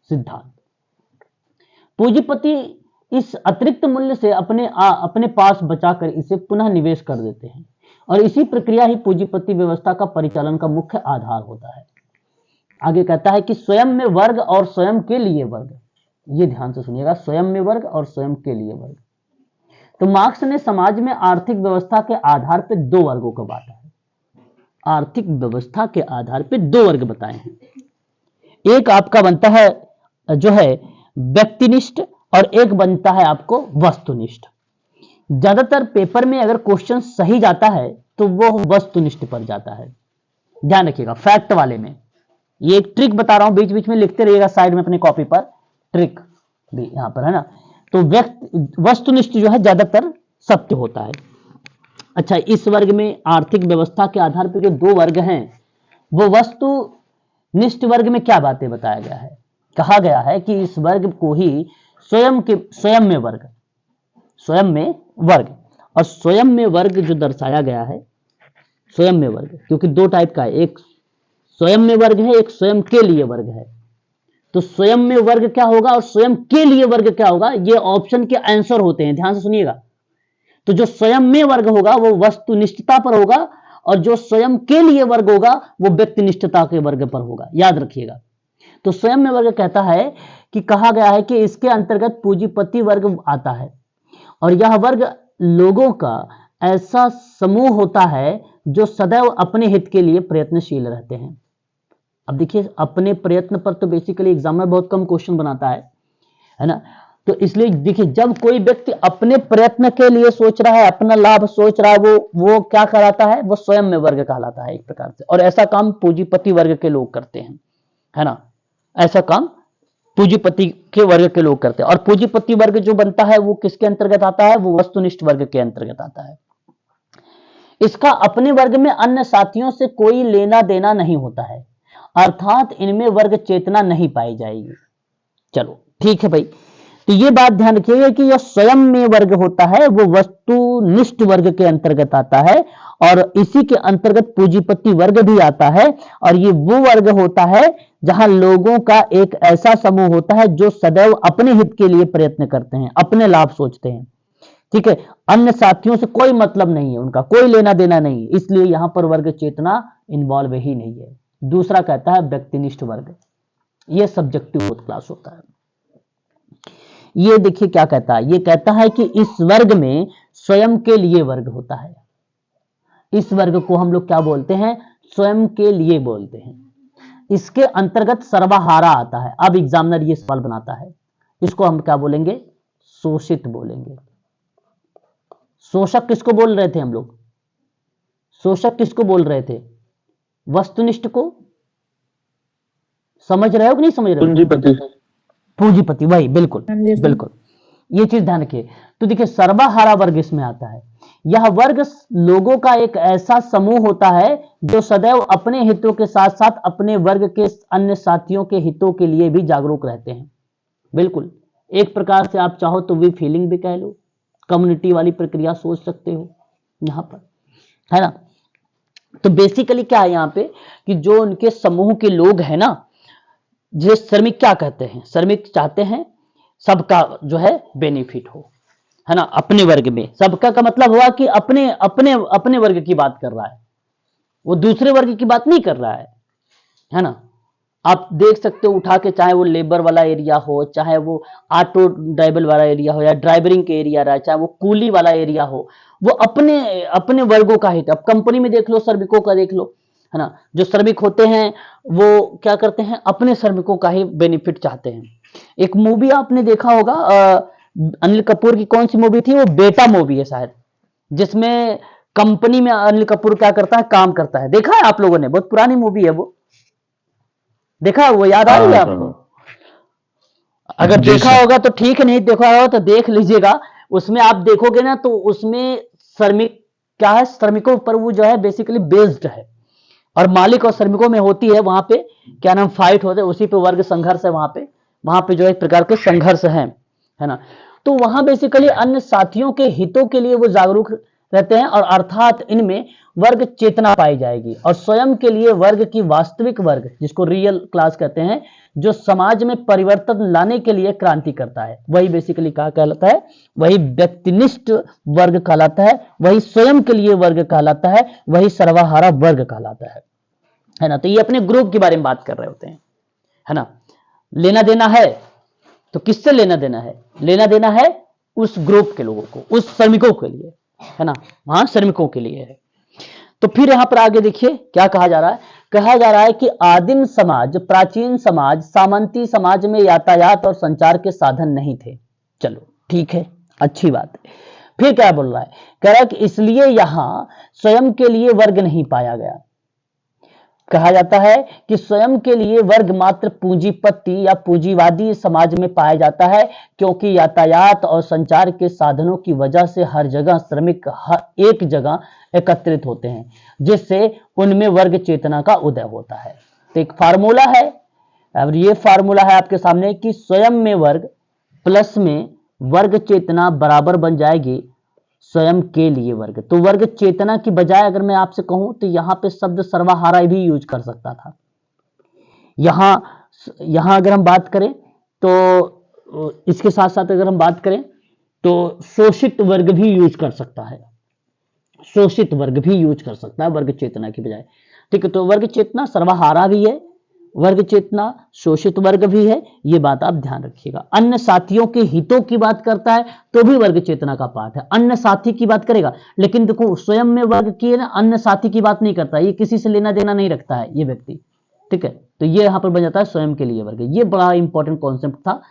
सिद्धांत। पूंजीपति इस अतिरिक्त मूल्य से अपने पास बचाकर इसे पुनः निवेश कर देते हैं, और इसी प्रक्रिया ही पूंजीपति व्यवस्था का परिचालन का मुख्य आधार होता है। आगे कहता है कि स्वयं में वर्ग और स्वयं के लिए वर्ग, ये ध्यान से सुनिएगा, स्वयं में वर्ग और स्वयं के लिए वर्ग। तो मार्क्स ने समाज में आर्थिक व्यवस्था के आधार पर 2 वर्गों को बांटा है। आर्थिक व्यवस्था के आधार पर 2 वर्ग बताए हैं। एक आपका बनता है जो है व्यक्तिनिष्ठ, और एक बनता है आपको वस्तुनिष्ठ। ज्यादातर पेपर में अगर क्वेश्चन सही जाता है तो वो वस्तुनिष्ठ पर जाता है, ध्यान रखिएगा। फैक्ट वाले में ये एक ट्रिक बता रहा हूं, बीच बीच में लिखते रहिएगा साइड में अपनी कॉपी पर, ट्रिक भी यहां पर है ना। तो वस्तुनिष्ठ जो है ज्यादातर सत्य होता है। अच्छा, इस वर्ग में आर्थिक व्यवस्था के आधार पर जो 2 वर्ग हैं, वो वस्तुनिष्ठ वर्ग में क्या बातें बताया गया है, कहा गया है कि इस वर्ग को ही स्वयं में वर्ग, और स्वयं में वर्ग जो दर्शाया गया है, स्वयं में वर्ग क्योंकि 2 टाइप का है, एक स्वयं में वर्ग है, एक स्वयं के लिए वर्ग है। तो स्वयं में वर्ग क्या होगा और स्वयं के लिए वर्ग क्या होगा, ये ऑप्शन के आंसर होते हैं, ध्यान से सुनिएगा। तो जो स्वयं में वर्ग होगा वो वस्तुनिष्ठता पर होगा, और जो स्वयं के लिए वर्ग होगा वो व्यक्तिनिष्ठता के वर्ग पर होगा, याद रखिएगा। तो स्वयं में वर्ग कहता है कि कहा गया है कि इसके अंतर्गत पूंजीपति वर्ग आता है, और यह वर्ग लोगों का ऐसा समूह होता है जो सदैव अपने हित के लिए प्रयत्नशील रहते हैं। अब देखिए, अपने प्रयत्न पर तो बेसिकली एग्जामिनर बहुत कम क्वेश्चन बनाता है ना। तो इसलिए देखिए, जब कोई व्यक्ति अपने प्रयत्न के लिए सोच रहा है, अपना लाभ सोच रहा है, वो क्या कहलाता है, वो स्वयं में वर्ग कहलाता है एक प्रकार से। और ऐसा काम पूंजीपति वर्ग के लोग करते हैं, है ना। ऐसा काम पूंजीपति के वर्ग के लोग करते हैं। और पूंजीपति वर्ग जो बनता है वो किसके अंतर्गत आता है? वो वस्तुनिष्ठ वर्ग के अंतर्गत आता है। इसका अपने वर्ग में अन्य साथियों से कोई लेना देना नहीं होता है, अर्थात इनमें वर्ग चेतना नहीं पाई जाएगी। चलो ठीक है भाई, तो ये बात ध्यान रखिएगा कि यह स्वयं में वर्ग होता है वो वस्तुनिष्ठ वर्ग के अंतर्गत आता है, और इसी के अंतर्गत पूंजीपति वर्ग भी आता है। और ये वो वर्ग होता है जहां लोगों का एक ऐसा समूह होता है जो सदैव अपने हित के लिए प्रयत्न करते हैं, अपने लाभ सोचते हैं। ठीक है, अन्य साथियों से कोई मतलब नहीं है, उनका कोई लेना देना नहीं है, इसलिए यहां पर वर्ग चेतना इन्वॉल्व ही नहीं है। दूसरा कहता है व्यक्तिनिष्ठ वर्ग, यह सब्जेक्टिव क्लास होता है। ये देखिए क्या कहता है, ये कहता है कि इस वर्ग में स्वयं के लिए वर्ग होता है। इस वर्ग को हम लोग क्या बोलते हैं? स्वयं के लिए बोलते हैं। इसके अंतर्गत सर्वहारा आता है। अब एग्जामिनर ये सवाल बनाता है, इसको हम क्या बोलेंगे? शोषित बोलेंगे। शोषक किसको बोल रहे थे हम लोग? शोषक किसको बोल रहे थे? वस्तुनिष्ठ को। समझ रहे हो कि नहीं समझ रहे हो? पूंजीपति। पूंजीपति, वही, बिल्कुल हाँ जी सर। बिल्कुल, ये चीज ध्यान रखिए। तो देखिए सर्वहारा वर्ग इसमें आता है। यह वर्ग लोगों का एक ऐसा समूह होता है जो सदैव अपने हितों के साथ साथ अपने वर्ग के अन्य साथियों के हितों के लिए भी जागरूक रहते हैं। बिल्कुल, एक प्रकार से आप चाहो तो वी फीलिंग भी कह लो, कम्युनिटी वाली प्रक्रिया सोच सकते हो यहां पर, है ना। तो बेसिकली क्या है यहाँ पे कि जो उनके समूह के लोग हैं ना, जो श्रमिक क्या कहते हैं? श्रमिक चाहते हैं सबका जो है बेनिफिट हो, है ना, अपने वर्ग में। सबका का मतलब हुआ कि अपने अपने अपने वर्ग की बात कर रहा है, वो दूसरे वर्ग की बात नहीं कर रहा है ना। आप देख सकते हो उठा के, चाहे वो लेबर वाला एरिया हो, चाहे वो ऑटो ड्राइवर वाला एरिया हो, या ड्राइवरिंग के एरिया रहा, चाहे वो कूली वाला एरिया हो, वो अपने अपने वर्गों का हित। अब कंपनी में देख लो, श्रमिकों का देख लो, है ना। जो श्रमिक होते हैं वो क्या करते हैं? अपने श्रमिकों का ही बेनिफिट चाहते हैं। एक मूवी आपने देखा होगा, अनिल कपूर की कौन सी मूवी थी वो? बेटा मूवी है शायद, जिसमें कंपनी में अनिल कपूर क्या करता है? काम करता है। देखा है आप लोगों ने? बहुत पुरानी मूवी है वो, देखा है वो? याद आ रही है आपको? अगर देखा होगा तो ठीक है, नहीं देखा होगा तो देख लीजिएगा। उसमें आप देखोगे ना तो उसमें श्रमिक क्या है, श्रमिकों पर वो जो है बेसिकली बेस्ड है, और मालिक और श्रमिकों में होती है वहां पे क्या नाम, फाइट होते हैं, उसी पे वर्ग संघर्ष है वहां पे जो है एक प्रकार के संघर्ष है ना। तो वहां बेसिकली अन्य साथियों के हितों के लिए वो जागरूक रहते हैं, और अर्थात इनमें वर्ग चेतना पाई जाएगी। और स्वयं के लिए वर्ग की वास्तविक वर्ग, जिसको रियल क्लास कहते हैं, जो समाज में परिवर्तन लाने के लिए क्रांति करता है, वही बेसिकली क्या कहलाता है? वही व्यक्तिनिष्ठ वर्ग कहलाता है, वही स्वयं के लिए वर्ग कहलाता है, वही सर्वहारा वर्ग कहलाता है ना। तो ये अपने ग्रुप के बारे में बात कर रहे होते हैं, है ना। लेना देना है तो किससे लेना देना है? लेना देना है उस ग्रुप के लोगों को, उस श्रमिकों के लिए, है ना, वहां श्रमिकों के लिए है। तो फिर यहां पर आगे देखिए क्या कहा जा रहा है। कहा जा रहा है कि आदिम समाज, प्राचीन समाज, सामंती समाज में यातायात और संचार के साधन नहीं थे। चलो ठीक है, अच्छी बात है। फिर क्या बोल रहा है? कह रहा है कि इसलिए यहां स्वयं के लिए वर्ग नहीं पाया गया। कहा जाता है कि स्वयं के लिए वर्ग मात्र पूंजीपति या पूंजीवादी समाज में पाया जाता है, क्योंकि यातायात और संचार के साधनों की वजह से हर जगह श्रमिक एक जगह एकत्रित होते हैं, जिससे उनमें वर्ग चेतना का उदय होता है। तो एक फार्मूला है, और ये फार्मूला है आपके सामने कि स्वयं में वर्ग प्लस में वर्ग चेतना बराबर बन जाएगी स्वयं के लिए वर्ग। तो वर्ग चेतना की बजाय अगर मैं आपसे कहूं तो यहां पे शब्द सर्वहारा भी यूज कर सकता था। यहां अगर हम बात करें तो इसके साथ साथ अगर हम बात करें तो शोषित वर्ग भी यूज कर सकता है, शोषित वर्ग भी यूज कर सकता है वर्ग चेतना की बजाय। ठीक है, तो वर्ग चेतना सर्वहारा भी है, वर्ग चेतना शोषित वर्ग भी है, ये बात आप ध्यान रखिएगा। अन्य साथियों के हितों की बात करता है तो भी वर्ग चेतना का पाठ है। अन्य साथी की बात करेगा, लेकिन देखो स्वयं में वर्ग की है ना, अन्य साथी की बात नहीं करता, ये किसी से लेना देना नहीं रखता है ये व्यक्ति। ठीक है, तो ये यहां पर बन जाता है स्वयं के लिए वर्ग। ये बड़ा इंपॉर्टेंट कॉन्सेप्ट था,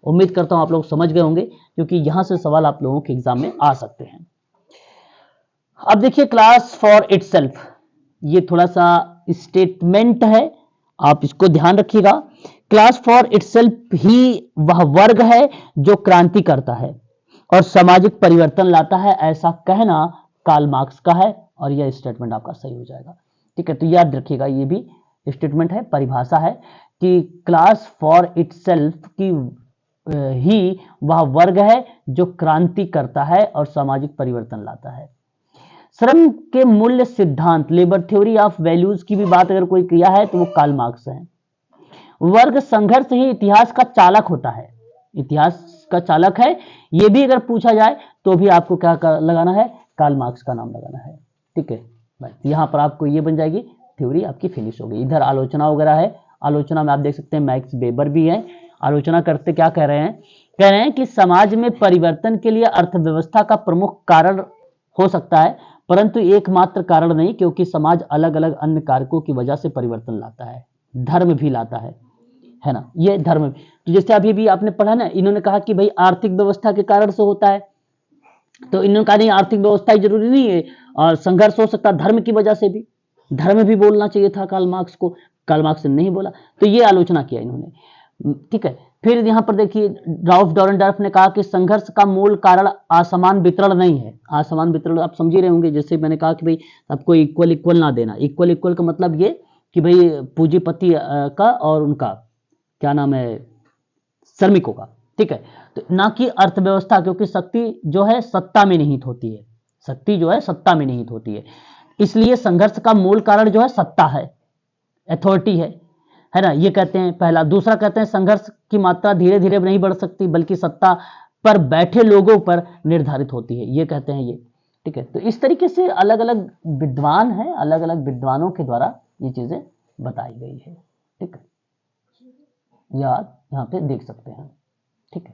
उम्मीद करता हूं आप लोग समझ गए होंगे, क्योंकि यहां से सवाल आप लोगों के एग्जाम में आ सकते हैं। अब देखिए क्लास फॉर इटसेल्फ, ये थोड़ा सा स्टेटमेंट है, आप इसको ध्यान रखिएगा। क्लास फॉर इटसेल्फ ही वह वर्ग है जो क्रांति करता है और सामाजिक परिवर्तन लाता है, ऐसा कहना कार्ल मार्क्स का है और यह स्टेटमेंट आपका सही हो जाएगा। ठीक है, तो याद रखिएगा, ये भी स्टेटमेंट है, परिभाषा है कि क्लास फॉर इटसेल्फ की ही वह वर्ग है जो क्रांति करता है और सामाजिक परिवर्तन लाता है। श्रम के मूल्य सिद्धांत, लेबर थ्योरी ऑफ वैल्यूज की भी बात अगर कोई किया है तो वो कार्ल मार्क्स है। वर्ग संघर्ष ही इतिहास का चालक होता है, इतिहास का चालक है, ये भी अगर पूछा जाए तो भी आपको क्या लगाना है, कार्ल मार्क्स का नाम लगाना है। ठीक है, यहां पर आपको ये बन जाएगी, थ्योरी आपकी फिनिश हो गई। इधर आलोचना वगैरह है, आलोचना में आप देख सकते हैं मैक्स वेबर भी है। आलोचना करते क्या कह रहे हैं, कह रहे हैं कि समाज में परिवर्तन के लिए अर्थव्यवस्था का प्रमुख कारण हो सकता है, परंतु एकमात्र कारण नहीं, क्योंकि समाज अलग अलग अन्य कारकों की वजह से परिवर्तन लाता है, धर्म भी लाता है ना, ये धर्म। तो जैसे अभी भी आपने पढ़ा ना, इन्होंने कहा कि भाई आर्थिक व्यवस्था के कारण से होता है, तो इन्होंने कहा नहीं आर्थिक व्यवस्था ही जरूरी नहीं है, और संघर्ष हो सकता है धर्म की वजह से भी, धर्म भी बोलना चाहिए था कार्ल मार्क्स को, कार्ल मार्क्स ने नहीं बोला, तो ये आलोचना किया इन्होंने। ठीक है, फिर यहां पर देखिए राल्फ डॉरेनडॉर्फ ने कहा कि संघर्ष का मूल कारण असमान वितरण नहीं है। असमान वितरण आप समझ ही रहे होंगे, जैसे मैंने कहा कि भाई सबको इक्वल इक्वल ना देना, इक्वल इक्वल का मतलब ये कि भाई पूंजीपति का और उनका क्या नाम है, श्रमिकों का। ठीक है, तो ना कि अर्थव्यवस्था, क्योंकि शक्ति जो है सत्ता में निहित होती है, शक्ति जो है सत्ता में निहित होती है, इसलिए संघर्ष का मूल कारण जो है सत्ता है, अथॉरिटी है ना, ये कहते हैं पहला। दूसरा कहते हैं संघर्ष की मात्रा धीरे धीरे नहीं बढ़ सकती, बल्कि सत्ता पर बैठे लोगों पर निर्धारित होती है, ये कहते हैं ये। ठीक है, तो इस तरीके से अलग अलग विद्वान हैं, अलग अलग विद्वानों के द्वारा ये चीजें बताई गई है। ठीक है, याद यहाँ पे देख सकते हैं। ठीक है,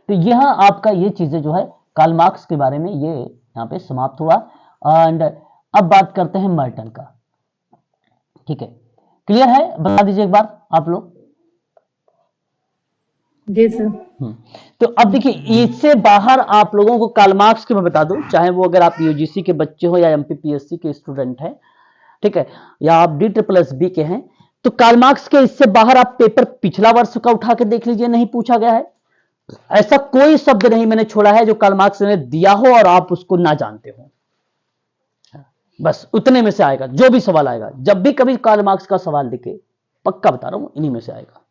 तो यह आपका ये चीजें जो है कार्ल मार्क्स के बारे में ये यहाँ पे समाप्त हुआ। एंड अब बात करते हैं मर्टन का। ठीक है, क्लियर है, बता दीजिए एक बार आप लोग। जी सर। तो अब देखिए, इससे बाहर आप लोगों को कार्ल मार्क्स के मैं बता दूं, चाहे वो अगर आप यूजीसी के बच्चे हो या एमपीपीएससी के स्टूडेंट हैं, ठीक है, या आप DSSB के हैं, तो कार्ल मार्क्स के इससे बाहर आप पेपर पिछला वर्ष का उठा के देख लीजिए, नहीं पूछा गया है। ऐसा कोई शब्द नहीं मैंने छोड़ा है जो कार्ल मार्क्स ने दिया हो और आप उसको ना जानते हो। बस उतने में से आएगा, जो भी सवाल आएगा, जब भी कभी कार्ल मार्क्स का सवाल दिखे, पक्का बता रहा हूं इन्हीं में से आएगा,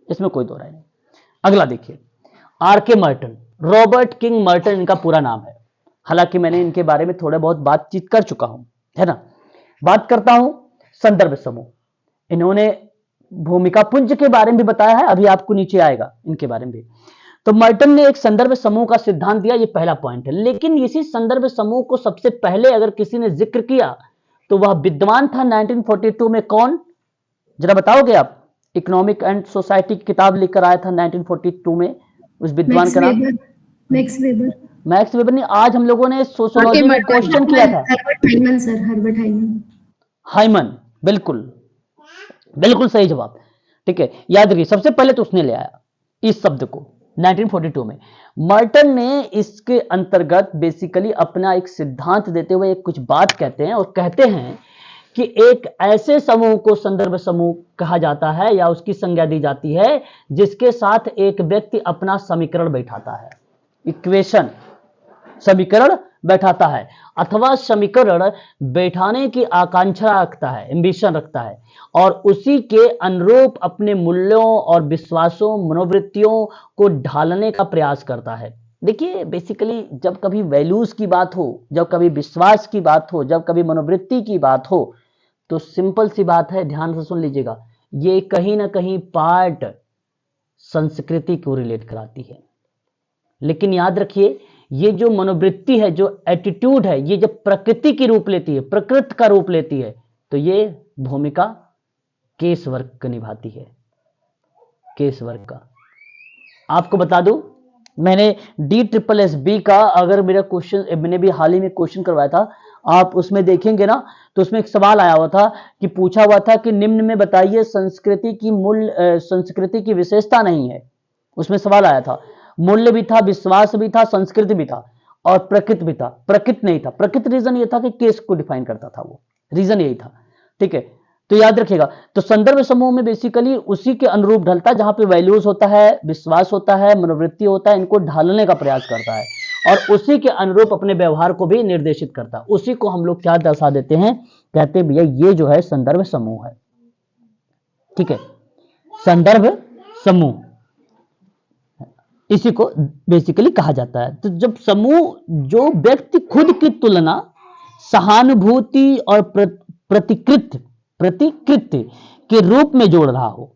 इसमें कोई दो राय नहीं। अगला देखिए, R K. Merton, Robert King Merton इनका पूरा नाम है। हालांकि मैंने इनके बारे में थोड़ा बहुत बातचीत कर चुका हूं, है ना। बात करता हूं संदर्भ समूह, इन्होंने भूमिका पुंज के बारे में भी बताया है, अभी आपको नीचे आएगा इनके बारे में भी। तो मर्टन ने एक संदर्भ समूह का सिद्धांत दिया, ये पहला पॉइंट है। लेकिन इसी संदर्भ समूह को सबसे पहले अगर किसी ने जिक्र किया तो वह विद्वान था 1942 में, कौन, जरा बताओगे आप। इकोनॉमिक एंड सोसाइटी की किताब लेकर आया था 1942 में, उस विद्वान का नाम मैक्स वेबर। मैक्स वेबर ने, आज हम लोगों ने सोशियोलॉजी में क्वेश्चन किया था, Herbert Hyman sir, Herbert Hyman. Hyman, बिल्कुल बिल्कुल सही जवाब। ठीक है, याद रखिए, सबसे पहले तो उसने ले आया इस शब्द को 1942 में। मर्टन ने इसके अंतर्गत बेसिकली अपना एक सिद्धांत देते हुए एक कुछ बात कहते हैं, और कहते हैं कि एक ऐसे समूह को संदर्भ समूह कहा जाता है या उसकी संज्ञा दी जाती है जिसके साथ एक व्यक्ति अपना समीकरण बैठाता है, इक्वेशन, समीकरण बैठाता है, अथवा समीकरण बैठाने की आकांक्षा रखता है, एम्बिशन रखता है, और उसी के अनुरूप अपने मूल्यों और विश्वासों, मनोवृत्तियों को ढालने का प्रयास करता है। देखिए, बेसिकली जब कभी वैल्यूज की बात हो, जब कभी विश्वास की बात हो, जब कभी मनोवृत्ति की बात हो, तो सिंपल सी बात है, ध्यान से सुन लीजिएगा, ये कहीं ना कहीं पार्ट संस्कृति को रिलेट कराती है। लेकिन याद रखिए, ये जो मनोवृत्ति है, जो एटीट्यूड है, ये जब प्रकृति की रूप लेती है, प्रकृति का रूप लेती है, तो ये भूमिका केस वर्ग का निभाती है, केस वर्ग का। आपको बता दूं, मैंने DSSB का, अगर मेरा क्वेश्चन, मैंने भी हाल ही में क्वेश्चन करवाया था, आप उसमें देखेंगे ना, तो उसमें एक सवाल आया हुआ था कि पूछा हुआ था कि निम्न में बताइए संस्कृति की मूल्य, संस्कृति की विशेषता नहीं है, उसमें सवाल आया था, मूल्य भी था, विश्वास भी था, संस्कृति भी था, और प्रकृति भी था। प्रकृति नहीं था, प्रकृति रीजन ये था कि केस को डिफाइन करता था, वो रीजन यही था। ठीक है, तो याद रखिएगा, तो संदर्भ समूह में बेसिकली उसी के अनुरूप ढलता है, जहां पे वैल्यूज होता है, विश्वास होता है, मनोवृत्ति होता है, इनको ढालने का प्रयास करता है और उसी के अनुरूप अपने व्यवहार को भी निर्देशित करता है। उसी को हम लोग क्या दर्शा देते हैं, कहते हैं भैया ये जो है संदर्भ समूह है। ठीक है, संदर्भ समूह इसी को बेसिकली कहा जाता है। तो जब समूह जो व्यक्ति खुद की तुलना सहानुभूति और प्रतिकृति के रूप में जोड़ रहा हो,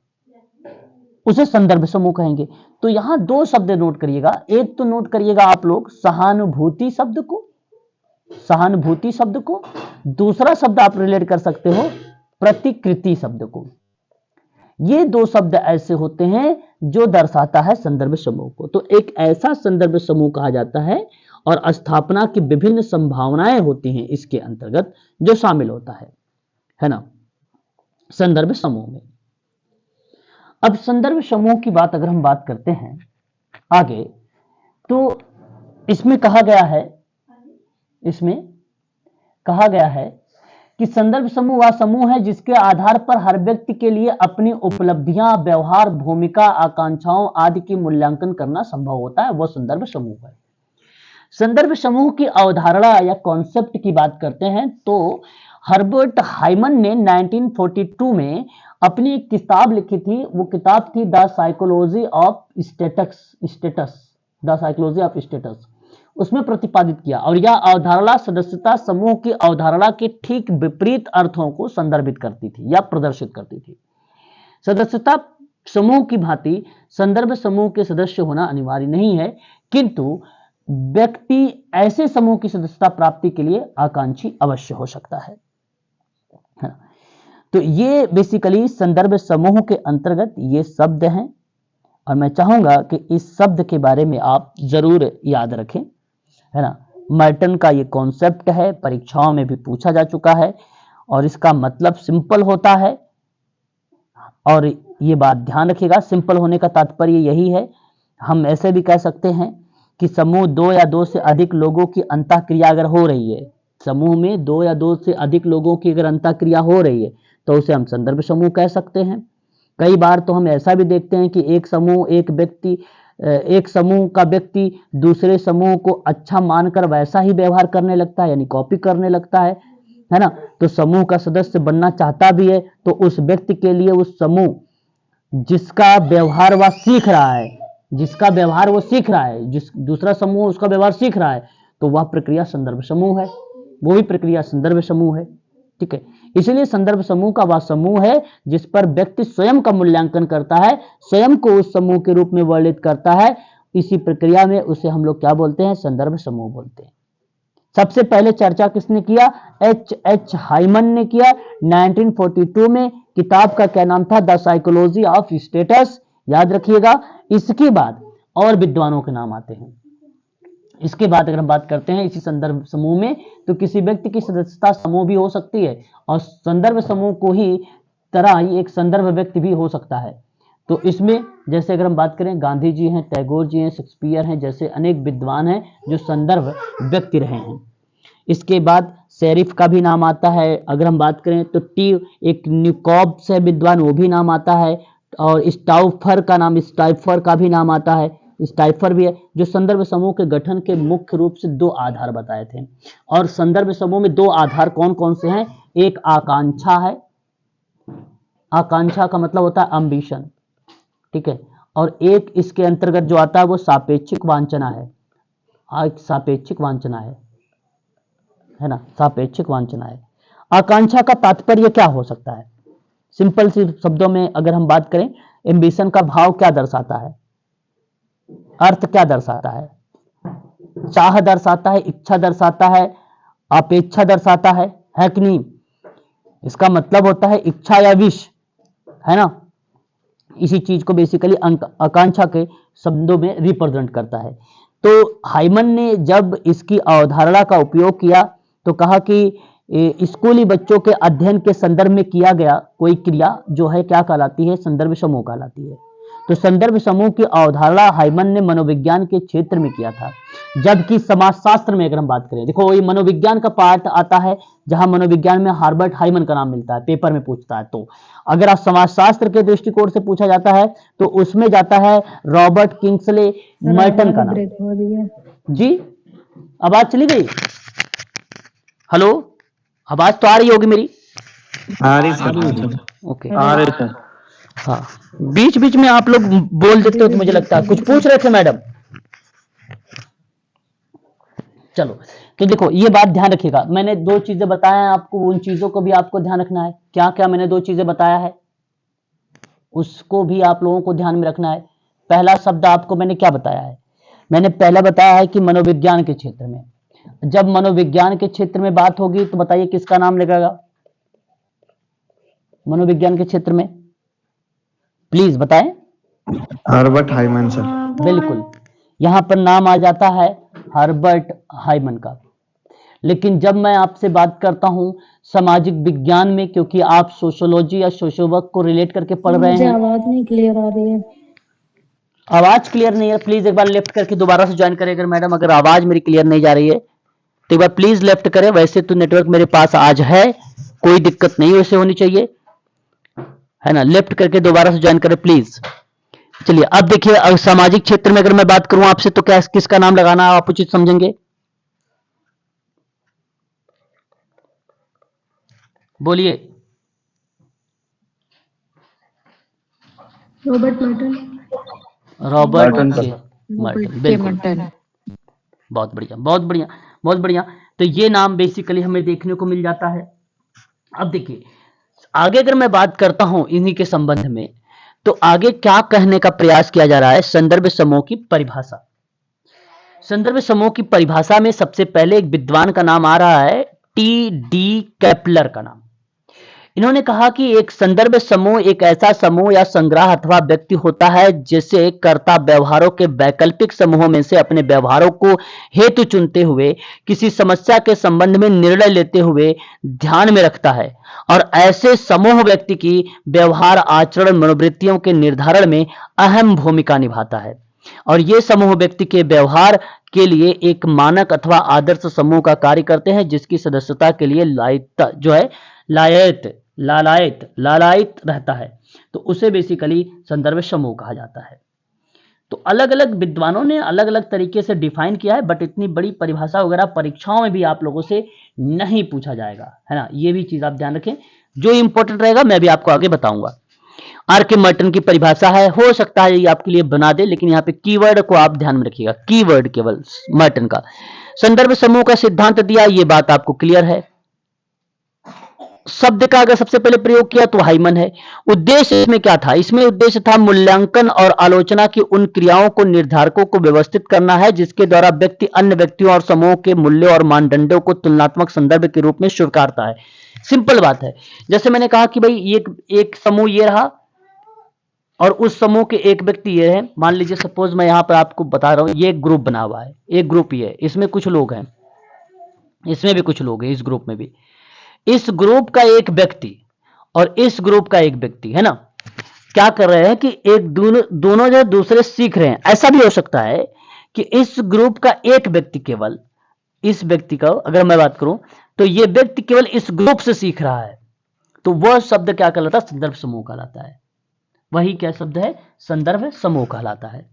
उसे संदर्भ समूह कहेंगे। तो यहां दो शब्द नोट करिएगा, एक तो नोट करिएगा आप लोग सहानुभूति शब्द को, दूसरा शब्द आप रिलेट कर सकते हो प्रतिकृति शब्द को। ये दो शब्द ऐसे होते हैं जो दर्शाता है संदर्भ समूह को। तो एक ऐसा संदर्भ समूह कहा जाता है और स्थापना की विभिन्न संभावनाएं होती हैं इसके अंतर्गत जो शामिल होता है ना, संदर्भ समूह में। अब संदर्भ समूह की बात अगर हम बात करते हैं आगे, तो इसमें कहा गया है कि संदर्भ समूह वह समूह है जिसके आधार पर हर व्यक्ति के लिए अपनी उपलब्धियां, व्यवहार, भूमिका, आकांक्षाओं आदि की मूल्यांकन करना संभव होता है, वह संदर्भ समूह है। संदर्भ समूह की अवधारणा या कॉन्सेप्ट की बात करते हैं तो हर्बर्ट हाइमन ने 1942 में अपनी एक किताब लिखी थी। वो किताब थी द साइकोलॉजी ऑफ स्टेटस। उसमें प्रतिपादित किया और यह अवधारणा सदस्यता समूह की अवधारणा के ठीक विपरीत अर्थों को संदर्भित करती थी या प्रदर्शित करती थी। सदस्यता समूह की भांति संदर्भ समूह के सदस्य होना अनिवार्य नहीं है, किंतु व्यक्ति ऐसे समूह की सदस्यता प्राप्ति के लिए आकांक्षी अवश्य हो सकता है। तो ये बेसिकली संदर्भ समूह के अंतर्गत ये शब्द हैं और मैं चाहूंगा कि इस शब्द के बारे में आप जरूर याद रखें, है ना। मर्टन का ये कॉन्सेप्ट है, परीक्षाओं में भी पूछा जा चुका है और इसका मतलब सिंपल होता है। और ये बात ध्यान रखिएगा, सिंपल होने का तात्पर्य यही है, हम ऐसे भी कह सकते हैं कि समूह 2 या 2 से अधिक लोगों की अंतःक्रिया अगर हो रही है, समूह में 2 या 2 से अधिक लोगों की अगर अंतःक्रिया हो रही है तो उसे हम संदर्भ समूह कह सकते हैं। कई बार तो हम ऐसा भी देखते हैं कि एक समूह का व्यक्ति दूसरे समूह को अच्छा मानकर वैसा ही व्यवहार करने लगता है, यानी कॉपी करने लगता है ना। तो समूह का सदस्य बनना चाहता भी है तो उस व्यक्ति के लिए उस समूह जिसका व्यवहार वह सीख रहा है, जिस दूसरा समूह उसका व्यवहार सीख रहा है, तो वह प्रक्रिया संदर्भ समूह है, वो भी प्रक्रिया संदर्भ समूह है। ठीक है, इसलिए संदर्भ समूह का वह समूह है जिस पर व्यक्ति स्वयं का मूल्यांकन करता है, स्वयं को उस समूह के रूप में वर्णित करता है। इसी प्रक्रिया में उसे हम लोग क्या बोलते हैं, संदर्भ समूह बोलते हैं। सबसे पहले चर्चा किसने किया, एच हाइमन ने किया 1942 में। किताब का क्या नाम था, द साइकोलॉजी ऑफ स्टेटस, याद रखिएगा। इसके बाद और विद्वानों के नाम आते हैं। इसके बाद अगर हम बात करते हैं इसी संदर्भ समूह में, तो किसी व्यक्ति की सदस्यता समूह भी हो सकती है और संदर्भ समूह को ही तरह ही एक संदर्भ व्यक्ति भी हो सकता है। तो इसमें जैसे अगर हम बात करें, गांधी जी हैं, टैगोर जी हैं, शेक्सपियर हैं, जैसे अनेक विद्वान हैं जो संदर्भ व्यक्ति रहे हैं। इसके बाद शेरिफ का भी नाम आता है। अगर हम बात करें तो एक न्यूकॉब्स है विद्वान, वो भी नाम आता है। और स्टाउफर का भी नाम आता है, स्टाइफर भी है, जो संदर्भ समूह के गठन के मुख्य रूप से 2 आधार बताए थे। और संदर्भ समूह में 2 आधार कौन कौन से हैं, एक आकांक्षा है, आकांक्षा का मतलब होता है अम्बिशन, ठीक है। और एक इसके अंतर्गत जो आता है वो सापेक्षिक वांछना है, सापेक्षिक वांछना है ना, सापेक्षिक वांछना है। आकांक्षा का तात्पर्य क्या हो सकता है, सिंपल सी शब्दों में अगर हम बात करें, एम्बिशन का भाव क्या दर्शाता है, अर्थ क्या दर्शाता है, चाह दर्शाता है, इच्छा दर्शाता है, अपेक्षा दर्शाता है कि नहीं। इसका मतलब होता है इच्छा या विश, है ना। इसी चीज को बेसिकली आकांक्षा के शब्दों में रिप्रेजेंट करता है। तो हाइमन ने जब इसकी अवधारणा का उपयोग किया तो कहा कि स्कूली बच्चों के अध्ययन के संदर्भ में किया गया कोई क्रिया जो है क्या कहलाती है, संदर्भ समूह कहलाती है। तो संदर्भ समूह की अवधारणा हाइमन ने मनोविज्ञान के क्षेत्र में किया था। जबकि समाजशास्त्र में अगर हम बात करें, देखो ये मनोविज्ञान का पार्ट आता है जहां मनोविज्ञान में हार्बर्ट हाइमन का नाम मिलता है, पेपर में पूछता है। तो अगर आप समाजशास्त्र के दृष्टिकोण से पूछा जाता है तो उसमें जाता है रॉबर्ट किंग्सले मर्टन का नाम। जी आवाज चली गई? हेलो, आवाज तो आ रही होगी मेरी? आ रही सर। ओके, आ रही सर। हाँ, बीच बीच में आप लोग बोल देते हो तो मुझे लगता है कुछ पूछ रहे थे मैडम। चलो, तो देखो ये बात ध्यान रखिएगा, मैंने दो चीजें बताया हैं आपको, उन चीजों को भी आपको ध्यान रखना है। क्या क्या मैंने दो चीजें बताया है उसको भी आप लोगों को ध्यान में रखना है। पहला शब्द आपको मैंने क्या बताया है? मैंने पहला बताया है कि मनोविज्ञान के क्षेत्र में, जब मनोविज्ञान के क्षेत्र में बात होगी तो बताइए किसका नाम लगेगा मनोविज्ञान के क्षेत्र में? प्लीज बताएं। Herbert Hyman sir. बिल्कुल, यहां पर नाम आ जाता है हर्बर्ट हाइमन का। लेकिन जब मैं आपसे बात करता हूं सामाजिक विज्ञान में, क्योंकि आप सोशियोलॉजी या सोशल वर्क को रिलेट करके पढ़ रहे हैं। आवाज नहीं क्लियर आ रही है। आवाज क्लियर नहीं है? प्लीज एक बार लेफ्ट करके दोबारा से ज्वाइन करें। अगर मैडम अगर आवाज मेरी क्लियर नहीं जा रही है तो एक बार प्लीज लेफ्ट करें। वैसे तो नेटवर्क मेरे पास आज है, कोई दिक्कत नहीं वैसे होनी चाहिए, है ना। लेफ्ट करके दोबारा से ज्वाइन करें प्लीज। चलिए अब देखिए, सामाजिक क्षेत्र में अगर मैं बात करूं आपसे तो क्या किसका नाम लगाना आप उचित समझेंगे? बोलिए। Robert Merton. रॉबर्ट मर्टन के सर। मर्टन, बिल्कुल, बहुत बढ़िया बहुत बढ़िया बहुत बढ़िया। तो ये नाम बेसिकली हमें देखने को मिल जाता है। अब देखिए आगे अगर मैं बात करता हूं इन्हीं के संबंध में, तो आगे क्या कहने का प्रयास किया जा रहा है? संदर्भ समूह की परिभाषा। संदर्भ समूह की परिभाषा में सबसे पहले एक विद्वान का नाम आ रहा है, टी डी कैपलर का नाम। इन्होंने कहा कि एक संदर्भ समूह एक ऐसा समूह या संग्रह अथवा व्यक्ति होता है जिसे कर्ता व्यवहारों के वैकल्पिक समूहों में से अपने व्यवहारों को हेतु चुनते हुए किसी समस्या के संबंध में निर्णय लेते हुए ध्यान में रखता है, और ऐसे समूह व्यक्ति की व्यवहार आचरण मनोवृत्तियों के निर्धारण में अहम भूमिका निभाता है, और ये समूह व्यक्ति के व्यवहार के लिए एक मानक अथवा आदर्श समूह का कार्य करते हैं, जिसकी सदस्यता के लिए लायता जो है लालायित रहता है, तो उसे बेसिकली संदर्भ समूह कहा जाता है। तो अलग अलग विद्वानों ने अलग अलग तरीके से डिफाइन किया है, बट इतनी बड़ी परिभाषा वगैरह परीक्षाओं में भी आप लोगों से नहीं पूछा जाएगा, है ना। ये भी चीज आप ध्यान रखें, जो इंपॉर्टेंट रहेगा मैं भी आपको आगे बताऊंगा। आर के मर्टन की परिभाषा है, हो सकता है ये आपके लिए बना दे, लेकिन यहाँ पे कीवर्ड को आप ध्यान में रखिएगा, कीवर्ड केवल मर्टन का। संदर्भ समूह का सिद्धांत दिया, ये बात आपको क्लियर है। शब्द का अगर सबसे पहले प्रयोग किया तो हाइमन है। उद्देश्य इसमें क्या था? इसमें उद्देश्य था मूल्यांकन और आलोचना की उन क्रियाओं को निर्धारकों को व्यवस्थित करना है जिसके द्वारा व्यक्ति अन्य व्यक्तियों और समूह के मूल्यों और मानदंडों को तुलनात्मक संदर्भ के रूप में स्वीकारता है। सिंपल बात है, जैसे मैंने कहा कि भाई एक समूह ये रहा और उस समूह के एक व्यक्ति ये है। मान लीजिए सपोज मैं यहां पर आपको बता रहा हूं, ये एक ग्रुप बना हुआ है, एक ग्रुप ये है, इसमें कुछ लोग हैं, इसमें भी कुछ लोग हैं, इस ग्रुप में भी। इस ग्रुप का एक व्यक्ति और इस ग्रुप का एक व्यक्ति, है ना, क्या कर रहे हैं कि एक दोनों जो दूसरे सीख रहे हैं। ऐसा भी हो सकता है कि इस ग्रुप का एक व्यक्ति केवल, इस व्यक्ति का अगर मैं बात करूं तो ये व्यक्ति केवल इस ग्रुप से सीख रहा है, तो वह शब्द क्या कहलाता है? संदर्भ समूह कहलाता है। वही क्या शब्द है? संदर्भ समूह कहलाता है।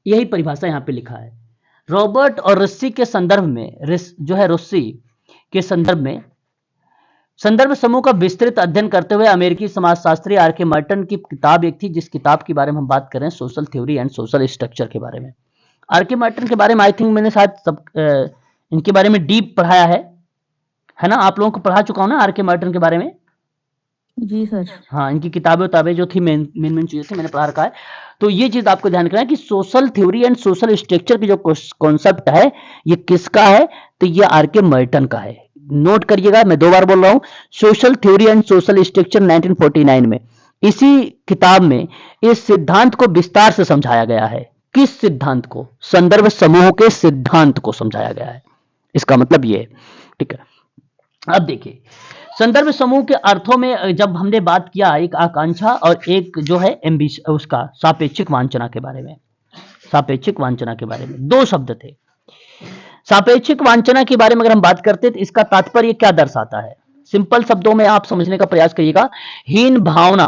यही परिभाषा यहां पे लिखा है। रॉबर्ट और रस्सी के संदर्भ में, जो है रस्सी के संदर्भ में संदर्भ समूह का विस्तृत अध्ययन करते हुए अमेरिकी समाजशास्त्री आर के मर्टन की किताब एक थी, जिस किताब के बारे में हम बात कर रहे हैं, social theory and social structure के बारे में। आर के मर्टन के बारे में आई थिंक मैंने शायद सब इनके बारे में डीप पढ़ाया है ना। आप लोगों को पढ़ा चुका हूं ना आर के मर्टन के बारे में? जी सर। हाँ, इनकी किताबें जो थी मेन चीजें थी मैंने पढ़ा रखा है। तो ये चीज आपको ध्यान रखना है कि social theory and social structure की जो कॉन्सेप्ट है ये किसका है? तो ये आर के मर्टन का है। नोट करिएगा, मैं 2 बार बोल रहा हूं, social theory and social structure 1949 में। इसी किताब में इस सिद्धांत को विस्तार से समझाया गया है। किस सिद्धांत को? संदर्भ समूह के सिद्धांत को समझाया गया है। इसका मतलब ये, ठीक है। अब देखिए संदर्भ समूह के अर्थों में जब हमने बात किया एक आकांक्षा और एक जो है उसका सापेक्षिक वांछना के बारे में, सापेक्षिक वांछना के बारे में 2 शब्द थे। सापेक्षिक वांछना के बारे में अगर हम बात करते हैं तो इसका तात्पर्य क्या दर्शाता है? सिंपल शब्दों में आप समझने का प्रयास करिएगा। हीन भावना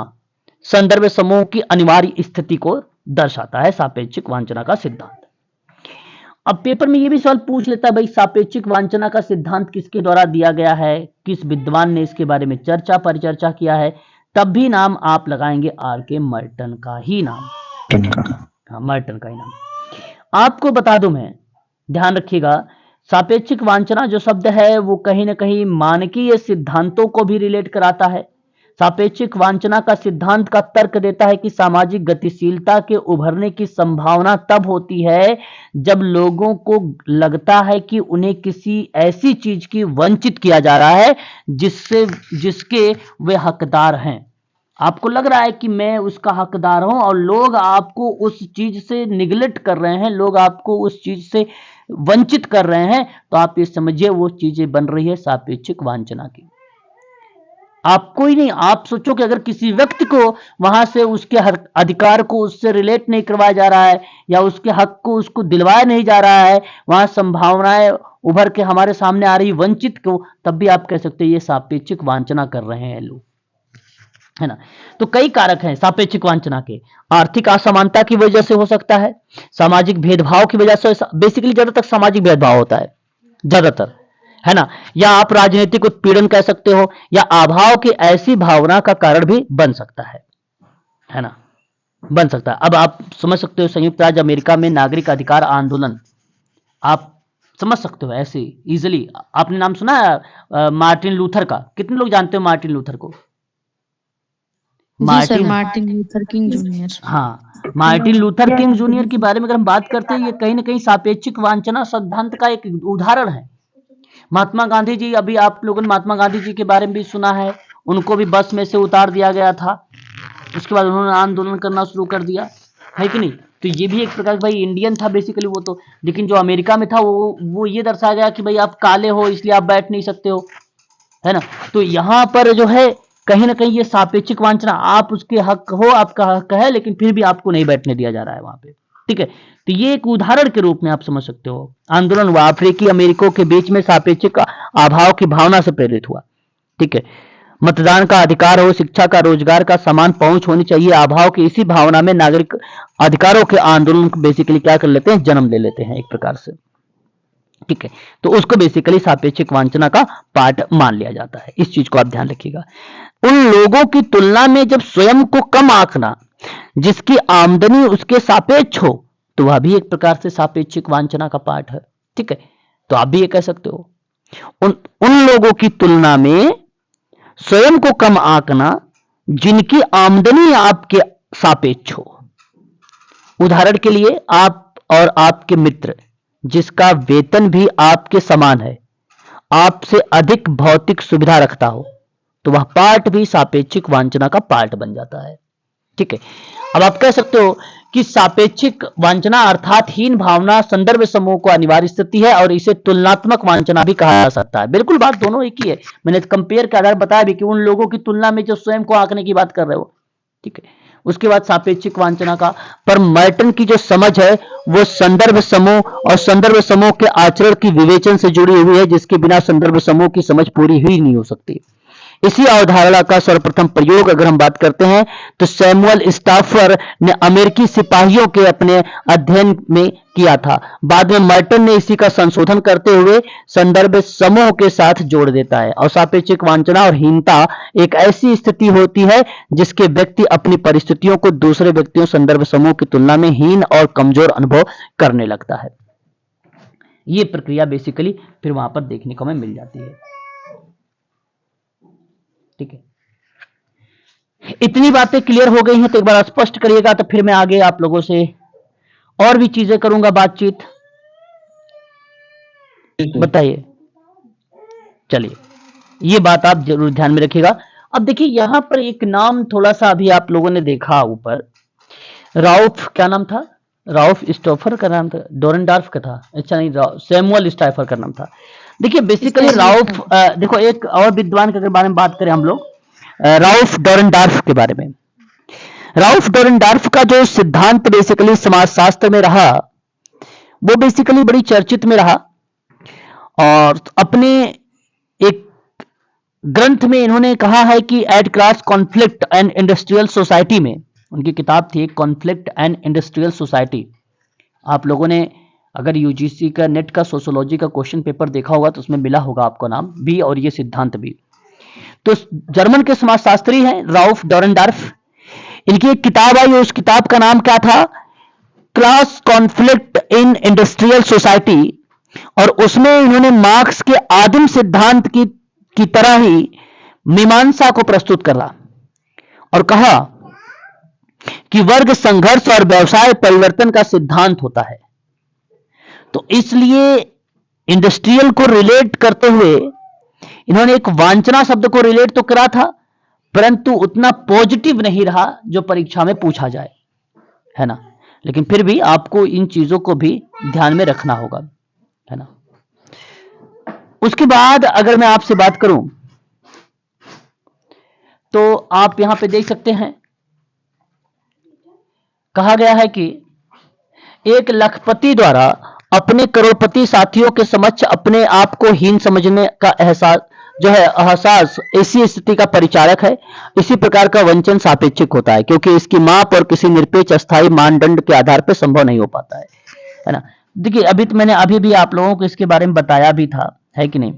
संदर्भ समूह की अनिवार्य स्थिति को दर्शाता है सापेक्षिक वांछना का सिद्धांत। अब पेपर में यह भी सवाल पूछ लेता है भाई सापेक्षिक वांछना का सिद्धांत किसके द्वारा दिया गया है, किस विद्वान ने इसके बारे में परिचर्चा किया है, तब भी नाम आप लगाएंगे आर के मर्टन का ही नाम। हाँ, मर्टन का ही नाम। आपको बता दूं मैं, ध्यान रखिएगा, सापेक्षिक वांछना जो शब्द है वो कहीं ना कहीं मानकीय सिद्धांतों को भी रिलेट कराता है। सापेक्षिक वांछना का सिद्धांत का तर्क देता है कि सामाजिक गतिशीलता के उभरने की संभावना तब होती है जब लोगों को लगता है कि उन्हें किसी ऐसी चीज की वंचित किया जा रहा है जिसके वे हकदार हैं। आपको लग रहा है कि मैं उसका हकदार हूं और लोग आपको उस चीज से निगलेक्ट कर रहे हैं, लोग आपको उस चीज से वंचित कर रहे हैं, तो आप ये समझिए वो चीजें बन रही है सापेक्षिक वांछना की। आप कोई नहीं, आप सोचो कि अगर किसी व्यक्ति को वहां से उसके अधिकार को उससे रिलेट नहीं करवाया जा रहा है या उसके हक को उसको दिलवाया नहीं जा रहा है, वहां संभावनाएं उभर के हमारे सामने आ रही वंचित को, तब भी आप कह सकते हैं ये सापेक्षिक वांछना कर रहे हैं लोग, है ना। तो कई कारक हैं सापेक्षिक वांछना के। आर्थिक असमानता की वजह से हो सकता है, सामाजिक भेदभाव की वजह से, बेसिकली ज्यादातर सामाजिक भेदभाव होता है ज्यादातर, है ना, या आप राजनीतिक उत्पीड़न कह सकते हो, या अभाव की ऐसी भावना का कारण भी बन सकता है ना, बन सकता है। अब आप समझ सकते हो संयुक्त राज्य अमेरिका में नागरिक अधिकार आंदोलन, आप समझ सकते हो ऐसे इजिली। आपने नाम सुना है मार्टिन लूथर का? कितने लोग जानते हो मार्टिन लूथर को? Martin Luther king junior. हाँ, मार्टिन लूथर किंग जूनियर के बारे में अगर हम बात करते हैं, ये कहीं ना कहीं सापेक्षिक वांछना सिद्धांत का एक उदाहरण है। महात्मा गांधी जी, अभी आप लोगों ने महात्मा गांधी जी के बारे में भी सुना है, उनको भी बस में से उतार दिया गया था, उसके बाद उन्होंने आंदोलन करना शुरू कर दिया, है कि नहीं। तो ये भी एक प्रकार भाई इंडियन था बेसिकली वो तो, लेकिन जो अमेरिका में था वो ये दर्शाया गया कि भाई आप काले हो इसलिए आप बैठ नहीं सकते हो, है ना। तो यहाँ पर जो है कहीं ना कहीं ये सापेक्षिक वांछना, आप उसके हक हो, आपका हक है, लेकिन फिर भी आपको नहीं बैठने दिया जा रहा है वहां पे, ठीक है। तो ये एक उदाहरण के रूप में आप समझ सकते हो। आंदोलन हुआ अफ्रीकी अमेरिकों के बीच में सापेक्षिक अभाव की भावना से प्रेरित हुआ, ठीक है। मतदान का अधिकार हो, शिक्षा का, रोजगार का समान पहुंच होनी चाहिए, अभाव की इसी भावना में नागरिक अधिकारों के आंदोलन को बेसिकली क्या कर लेते हैं, जन्म ले लेते हैं एक प्रकार से, ठीक है। तो उसको बेसिकली सापेक्षिक वांछना का पार्ट मान लिया जाता है। इस चीज को आप ध्यान रखिएगा। उन लोगों की तुलना में जब स्वयं को कम आंकना जिसकी आमदनी उसके सापेक्ष हो, तो वह भी एक प्रकार से सापेक्षिक वांछना का पार्ट है, ठीक है। तो आप भी ये कह सकते हो उन लोगों की तुलना में स्वयं को कम आंकना जिनकी आमदनी आपके सापेक्ष हो। उदाहरण के लिए आप और आपके मित्र जिसका वेतन भी आपके समान है, आपसे अधिक भौतिक सुविधा रखता हो, तो वह पार्ट भी सापेक्षिक वांछना का पार्ट बन जाता है, ठीक है। अब आप कह सकते हो कि सापेक्षिक वांछना अर्थात हीन भावना संदर्भ समूह को अनिवार्य स्थिति है और इसे तुलनात्मक वांछना भी कहा जा सकता है। बिल्कुल बात दोनों एक ही है। मैंने कंपेयर के आधार बताया भी कि उन लोगों की तुलना में जो स्वयं को आंकने की बात कर रहे हो, ठीक है। उसके बाद सापेक्षिक वांछना का पर मर्टन की जो समझ है वो संदर्भ समूह और संदर्भ समूह के आचरण की विवेचन से जुड़ी हुई है, जिसके बिना संदर्भ समूह की समझ पूरी ही नहीं हो सकती। इसी अवधारणा का सर्वप्रथम प्रयोग अगर हम बात करते हैं तो सैमुअल स्टाफर ने अमेरिकी सिपाहियों के अपने अध्ययन में किया था। बाद में मर्टन ने इसी का संशोधन करते हुए संदर्भ समूह के साथ जोड़ देता है। और सापेक्षिक वांछना और हीनता एक ऐसी स्थिति होती है जिसके व्यक्ति अपनी परिस्थितियों को दूसरे व्यक्तियों संदर्भ समूह की तुलना में हीन और कमजोर अनुभव करने लगता है। ये प्रक्रिया बेसिकली फिर वहां पर देखने को हमें मिल जाती है, ठीक है। इतनी बातें क्लियर हो गई हैं तो एक बार स्पष्ट करिएगा, तो फिर मैं आगे आप लोगों से और भी चीजें करूंगा बातचीत। बताइए, चलिए ये बात आप जरूर ध्यान में रखिएगा। अब देखिए यहां पर एक नाम थोड़ा सा अभी आप लोगों ने देखा ऊपर, राउफ, क्या नाम था, राउफ स्टॉफर का नाम था, डोरेनडॉर्फ का था, अच्छा नहीं, सैमुअल स्टाइफर का नाम था। देखिए बेसिकली राउफ, देखो एक और विद्वान के बारे में बात करें हम लोग, राउफ डोरेनडॉर्फ के बारे में। राउफ डोरेनडॉर्फ का जो सिद्धांत बेसिकली समाजशास्त्र में रहा वो बेसिकली बड़ी चर्चित में रहा, और अपने एक ग्रंथ में इन्होंने कहा है कि at class conflict and industrial society में, उनकी किताब थी कॉन्फ्लिक्ट एंड इंडस्ट्रियल सोसाइटी। आप लोगों ने अगर यूजीसी का नेट का सोशोलॉजी का क्वेश्चन पेपर देखा होगा तो उसमें मिला होगा आपको नाम भी और ये सिद्धांत भी। तो जर्मन के समाजशास्त्री हैं राउफ डॉरेनडॉर्फ, इनकी एक किताब आई, उस किताब का नाम क्या था, class conflict in industrial society. और उसमें इन्होंने मार्क्स के आदिम सिद्धांत की तरह ही मीमांसा को प्रस्तुत करा और कहा कि वर्ग संघर्ष और व्यवसाय परिवर्तन का सिद्धांत होता है। तो इसलिए इंडस्ट्रियल को रिलेट करते हुए इन्होंने एक वांछना शब्द को रिलेट तो करा था, परंतु उतना पॉजिटिव नहीं रहा जो परीक्षा में पूछा जाए, है ना। लेकिन फिर भी आपको इन चीजों को भी ध्यान में रखना होगा, है ना। उसके बाद अगर मैं आपसे बात करूं तो आप यहां पे देख सकते हैं, कहा गया है कि एक लखपति द्वारा अपने करोड़पति साथियों के समक्ष अपने आप को हीन समझने का एहसास जो है एहसास ऐसी स्थिति का परिचारक है। इसी प्रकार का वंचन सापेक्षिक होता है क्योंकि इसकी माप और किसी निरपेक्ष अस्थायी मानदंड के आधार पर संभव नहीं हो पाता है ना। देखिए मैंने अभी भी आप लोगों को इसके बारे में बताया भी था, है कि नहीं।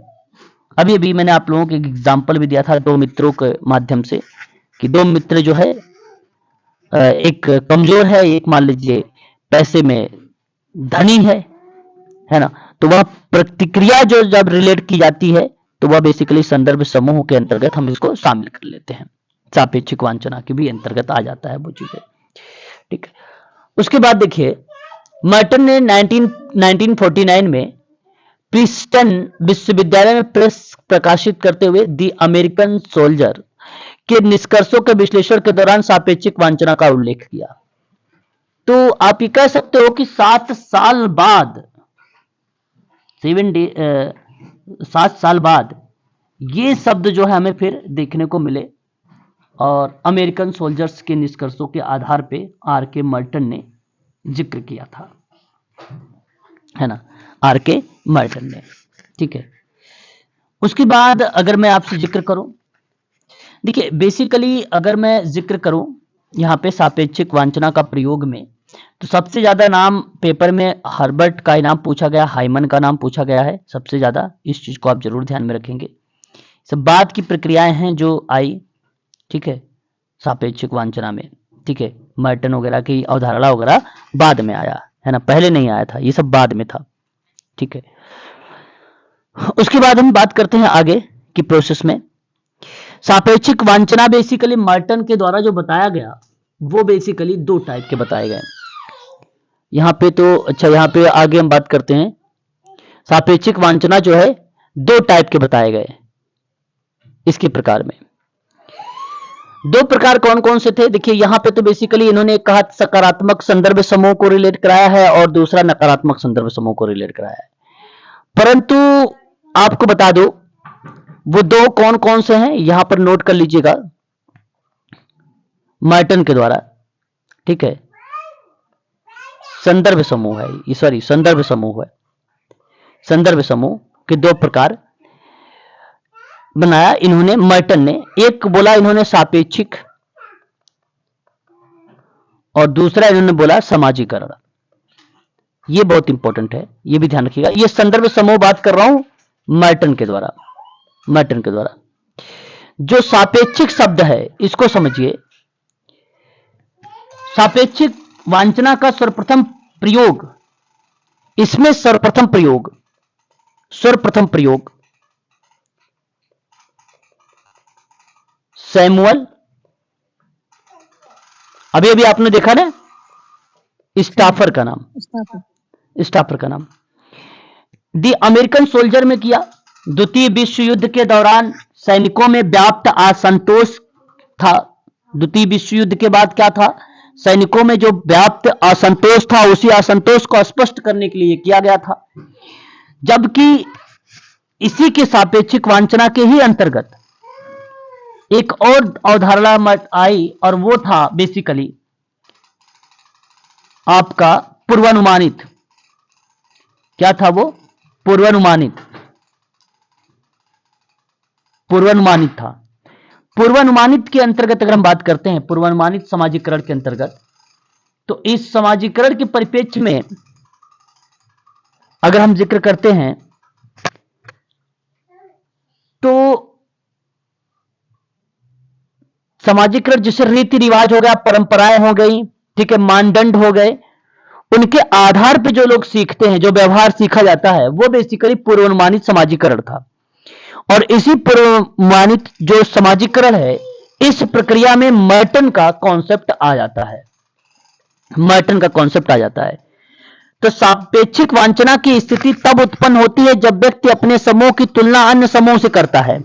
अभी मैंने आप लोगों को एक एग्जाम्पल भी दिया था दो मित्रों के माध्यम से कि दो मित्र जो है, एक कमजोर है, एक मान लीजिए पैसे में धनी है ना। तो वह प्रतिक्रिया जो जब रिलेट की जाती है तो वह बेसिकली संदर्भ समूह के अंतर्गत हम इसको शामिल कर लेते हैं, सापेक्षिक वांछना के भी अंतर्गत आ जाता है वो चीजें, ठीक है। उसके बाद देखिए मर्टन ने 1949 में प्रिंसटन विश्वविद्यालय में प्रेस प्रकाशित करते हुए द अमेरिकन सोल्जर के निष्कर्षों के विश्लेषण के दौरान सापेक्षिक वांछना का उल्लेख किया। तो आप ये कह सकते हो कि 7 साल बाद 7 साल बाद ये शब्द जो है हमें फिर देखने को मिले और अमेरिकन सोल्जर्स के निष्कर्षों के आधार पे आर के मर्टन ने जिक्र किया था, है ना, आर के मर्टन ने, ठीक है। उसके बाद अगर मैं आपसे जिक्र करूं, देखिए बेसिकली अगर मैं जिक्र करूं यहां पे सापेक्षिक वांछना का प्रयोग में, तो सबसे ज्यादा नाम पेपर में हर्बर्ट का नाम पूछा गया, हाइमन का नाम पूछा गया है सबसे ज्यादा। इस चीज को आप जरूर ध्यान में रखेंगे। सब बाद की प्रक्रियाएं हैं जो आई, ठीक है, सापेक्षिक वांछना में, ठीक है। मर्टन वगैरह की अवधारणा वगैरह बाद में आया, है ना, पहले नहीं आया था, ये सब बाद में था, ठीक है। उसके बाद हम बात करते हैं आगे की प्रोसेस में। सापेक्षिक वांछना बेसिकली मर्टन के द्वारा जो बताया गया वो बेसिकली 2 टाइप के बताए गए यहां पे। तो अच्छा, यहां पे आगे हम बात करते हैं, सापेक्षिक वांछना जो है 2 टाइप के बताए गए इसके प्रकार में। 2 प्रकार कौन कौन से थे, देखिए यहां पे तो बेसिकली इन्होंने कहा सकारात्मक संदर्भ समूह को रिलेट कराया है और दूसरा नकारात्मक संदर्भ समूह को रिलेट कराया है। परंतु आपको बता दो वो 2 कौन कौन से हैं, यहां पर नोट कर लीजिएगा मर्टन के द्वारा, ठीक है। संदर्भ समूह है, सॉरी संदर्भ समूह है। संदर्भ समूह के 2 प्रकार बनाया इन्होंने मर्टन ने। एक बोला इन्होंने सापेक्षिक और दूसरा इन्होंने बोला समाजीकरण। ये बहुत इंपॉर्टेंट है, ये भी ध्यान रखिएगा। ये संदर्भ समूह बात कर रहा हूं मर्टन के द्वारा। मर्टन के द्वारा जो सापेक्षिक शब्द है इसको समझिए। सापेक्षिक वांछना का सर्वप्रथम प्रयोग, इसमें सर्वप्रथम प्रयोग सैमुअल, अभी आपने देखा ना स्टाफर का नाम, स्टाफर का नाम द अमेरिकन सोल्जर में किया। द्वितीय विश्व युद्ध के दौरान सैनिकों में व्याप्त असंतोष था। द्वितीय विश्व युद्ध के बाद क्या था, सैनिकों में जो व्याप्त असंतोष था उसी असंतोष को स्पष्ट करने के लिए किया गया था। जबकि इसी के सापेक्षिक वांछना के ही अंतर्गत एक और अवधारणा आई और वो था बेसिकली आपका पूर्वानुमानित। क्या था वो? पूर्वानुमानित। पूर्वानुमानित था। पूर्वानुमानित के अंतर्गत अगर हम बात करते हैं, पूर्वानुमानित समाजीकरण के अंतर्गत, तो इस समाजीकरण के परिप्रेक्ष्य में अगर हम जिक्र करते हैं तो समाजीकरण जैसे रीति रिवाज हो गया, परंपराएं हो गई, ठीक है, मानदंड हो गए, उनके आधार पे जो लोग सीखते हैं, जो व्यवहार सीखा जाता है, वो बेसिकली पूर्वानुमानित समाजीकरण था। और इसी पूर्वानुमानित जो समाजीकरण है, इस प्रक्रिया में मर्टन का कॉन्सेप्ट आ जाता है। मर्टन का कॉन्सेप्ट आ जाता है। तो सापेक्षिक वांछना की स्थिति तब उत्पन्न होती है जब व्यक्ति अपने समूह की तुलना अन्य समूह से करता है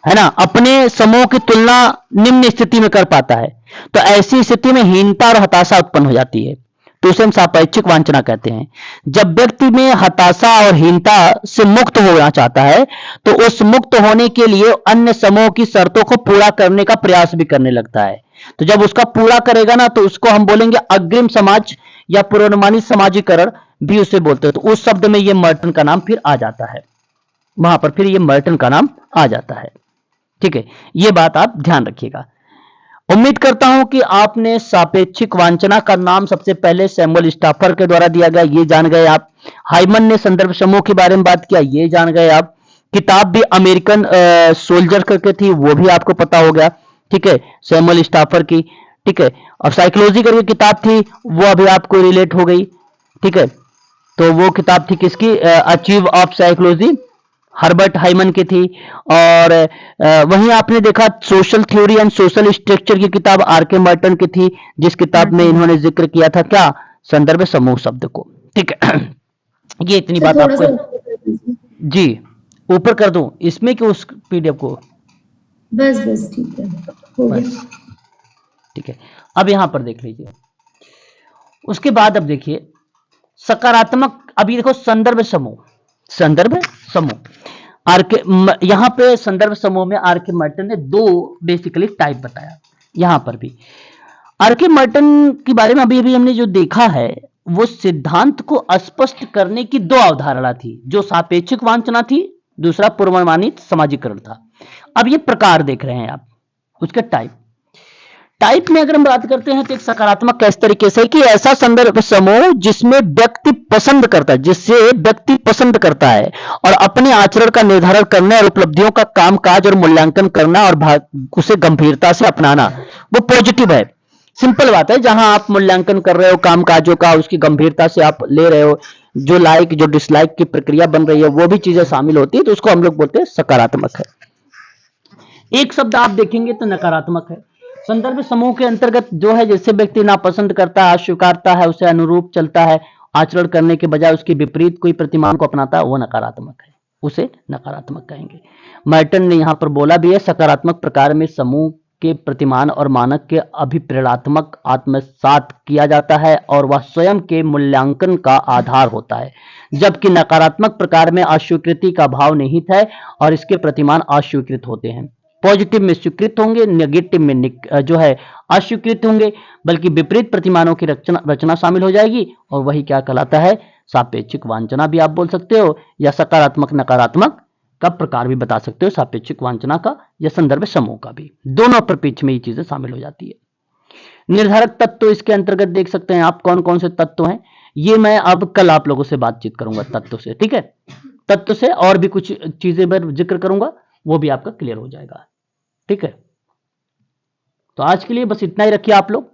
ना, अपने समूह की तुलना निम्न स्थिति में कर पाता है। तो ऐसी स्थिति में हीनता और हताशा उत्पन्न हो जाती है, तो उसे हम सापेक्षिक वांछना कहते हैं। जब व्यक्ति में हताशा और हीनता से मुक्त होना चाहता है तो उस मुक्त होने के लिए अन्य समूह की शर्तों को पूरा करने का प्रयास भी करने लगता है। तो जब उसका पूरा करेगा ना, तो उसको हम बोलेंगे अग्रिम समाज या पूर्वानुमानित समाजीकरण भी उसे बोलते हैं। तो उस शब्द में ये मर्टन का नाम फिर आ जाता है, वहां पर फिर ये मर्टन का नाम आ जाता है। ठीक है, ये बात आप ध्यान रखिएगा। उम्मीद करता हूं कि आपने सापेक्षिक वांछना का नाम सबसे पहले सैमुअल स्टाफर के द्वारा दिया गया, ये जान गए आप। हाइमन ने संदर्भ समूह के बारे में बात किया, ये जान गए आप। किताब भी अमेरिकन सोल्जर करके थी, वो भी आपको पता हो गया, ठीक है, सैमुअल स्टाफर की, ठीक है। और साइकोलॉजी करके किताब थी, वो अभी आपको रिलेट हो गई, ठीक है। तो वो किताब थी किसकी? Achieve of psychology, Herbert Hyman की थी। और वहीं आपने देखा social theory and social structure की किताब आर.के. मर्टन की थी, जिस किताब में इन्होंने जिक्र किया था क्या? संदर्भ समूह शब्द को, ठीक है। ये इतनी बात आपको जी ऊपर कर दूं इसमें कि उस पीडीएफ को? बस ठीक है, हो गया। बस ठीक है। अब यहां पर देख लीजिए, उसके बाद अब देखिए सकारात्मक। अभी देखो संदर्भ समूह, संदर्भ समूह आर.के. यहां पे संदर्भ समूह में आर.के. मर्टन ने दो बेसिकली टाइप बताया। यहां पर भी आर.के. मर्टन के बारे में अभी अभी हमने जो देखा है, वो सिद्धांत को स्पष्ट करने की दो अवधारणा थी, जो सापेक्षिक वांछना थी, दूसरा पूर्वानुमानित समाजीकरण था। अब ये प्रकार देख रहे हैं आप, उसके टाइप में अगर हम बात करते हैं तो एक सकारात्मक किस तरीके से कि ऐसा संदर्भ समूह जिसमें व्यक्ति पसंद करता है, जिससे व्यक्ति पसंद करता है और अपने आचरण का निर्धारण करना और उपलब्धियों का कामकाज और मूल्यांकन करना और उसे गंभीरता से अपनाना, वो पॉजिटिव है। सिंपल बात है, जहां आप मूल्यांकन कर रहे हो कामकाजों का, उसकी गंभीरता से आप ले रहे हो, जो लाइक जो डिसलाइक की प्रक्रिया बन रही है वो भी चीजें शामिल होती है, तो उसको हम लोग बोलते हैं सकारात्मक है। एक शब्द आप देखेंगे तो नकारात्मक है। संदर्भ समूह के अंतर्गत जो है, जैसे व्यक्ति नापसंद करता है, अस्वीकारता है, उसे अनुरूप चलता है, आचरण करने के बजाय उसके विपरीत कोई प्रतिमान को अपनाता है, वो नकारात्मक है, उसे नकारात्मक कहेंगे। मर्टन ने यहां पर बोला भी है, सकारात्मक प्रकार में समूह के प्रतिमान और मानक के अभिप्रेरणात्मक आत्मसात किया जाता है और वह स्वयं के मूल्यांकन का आधार होता है, जबकि नकारात्मक प्रकार में अस्वीकृति का भाव निहित है और इसके प्रतिमान अस्वीकृत होते हैं। पॉजिटिव में स्वीकृत होंगे, नेगेटिव में जो है अस्वीकृत होंगे, बल्कि विपरीत प्रतिमानों की रचना शामिल हो जाएगी, और वही क्या कहलाता है? सापेक्षिक वांछना भी आप बोल सकते हो, या सकारात्मक नकारात्मक का प्रकार भी बता सकते हो, सापेक्षिक वांछना का या संदर्भ समूह का भी, दोनों परिप्रेक्ष्य में ये चीजें शामिल हो जाती है। निर्धारक तत्व इसके अंतर्गत देख सकते हैं आप कौन कौन से तत्व हैं, ये मैं अब कल आप लोगों से बातचीत करूंगा तत्व से, ठीक है। तत्व से और भी कुछ चीजें मैं जिक्र करूंगा, वो भी आपका क्लियर हो जाएगा, ठीक है। तो आज के लिए बस इतना ही रखिए आप लोग।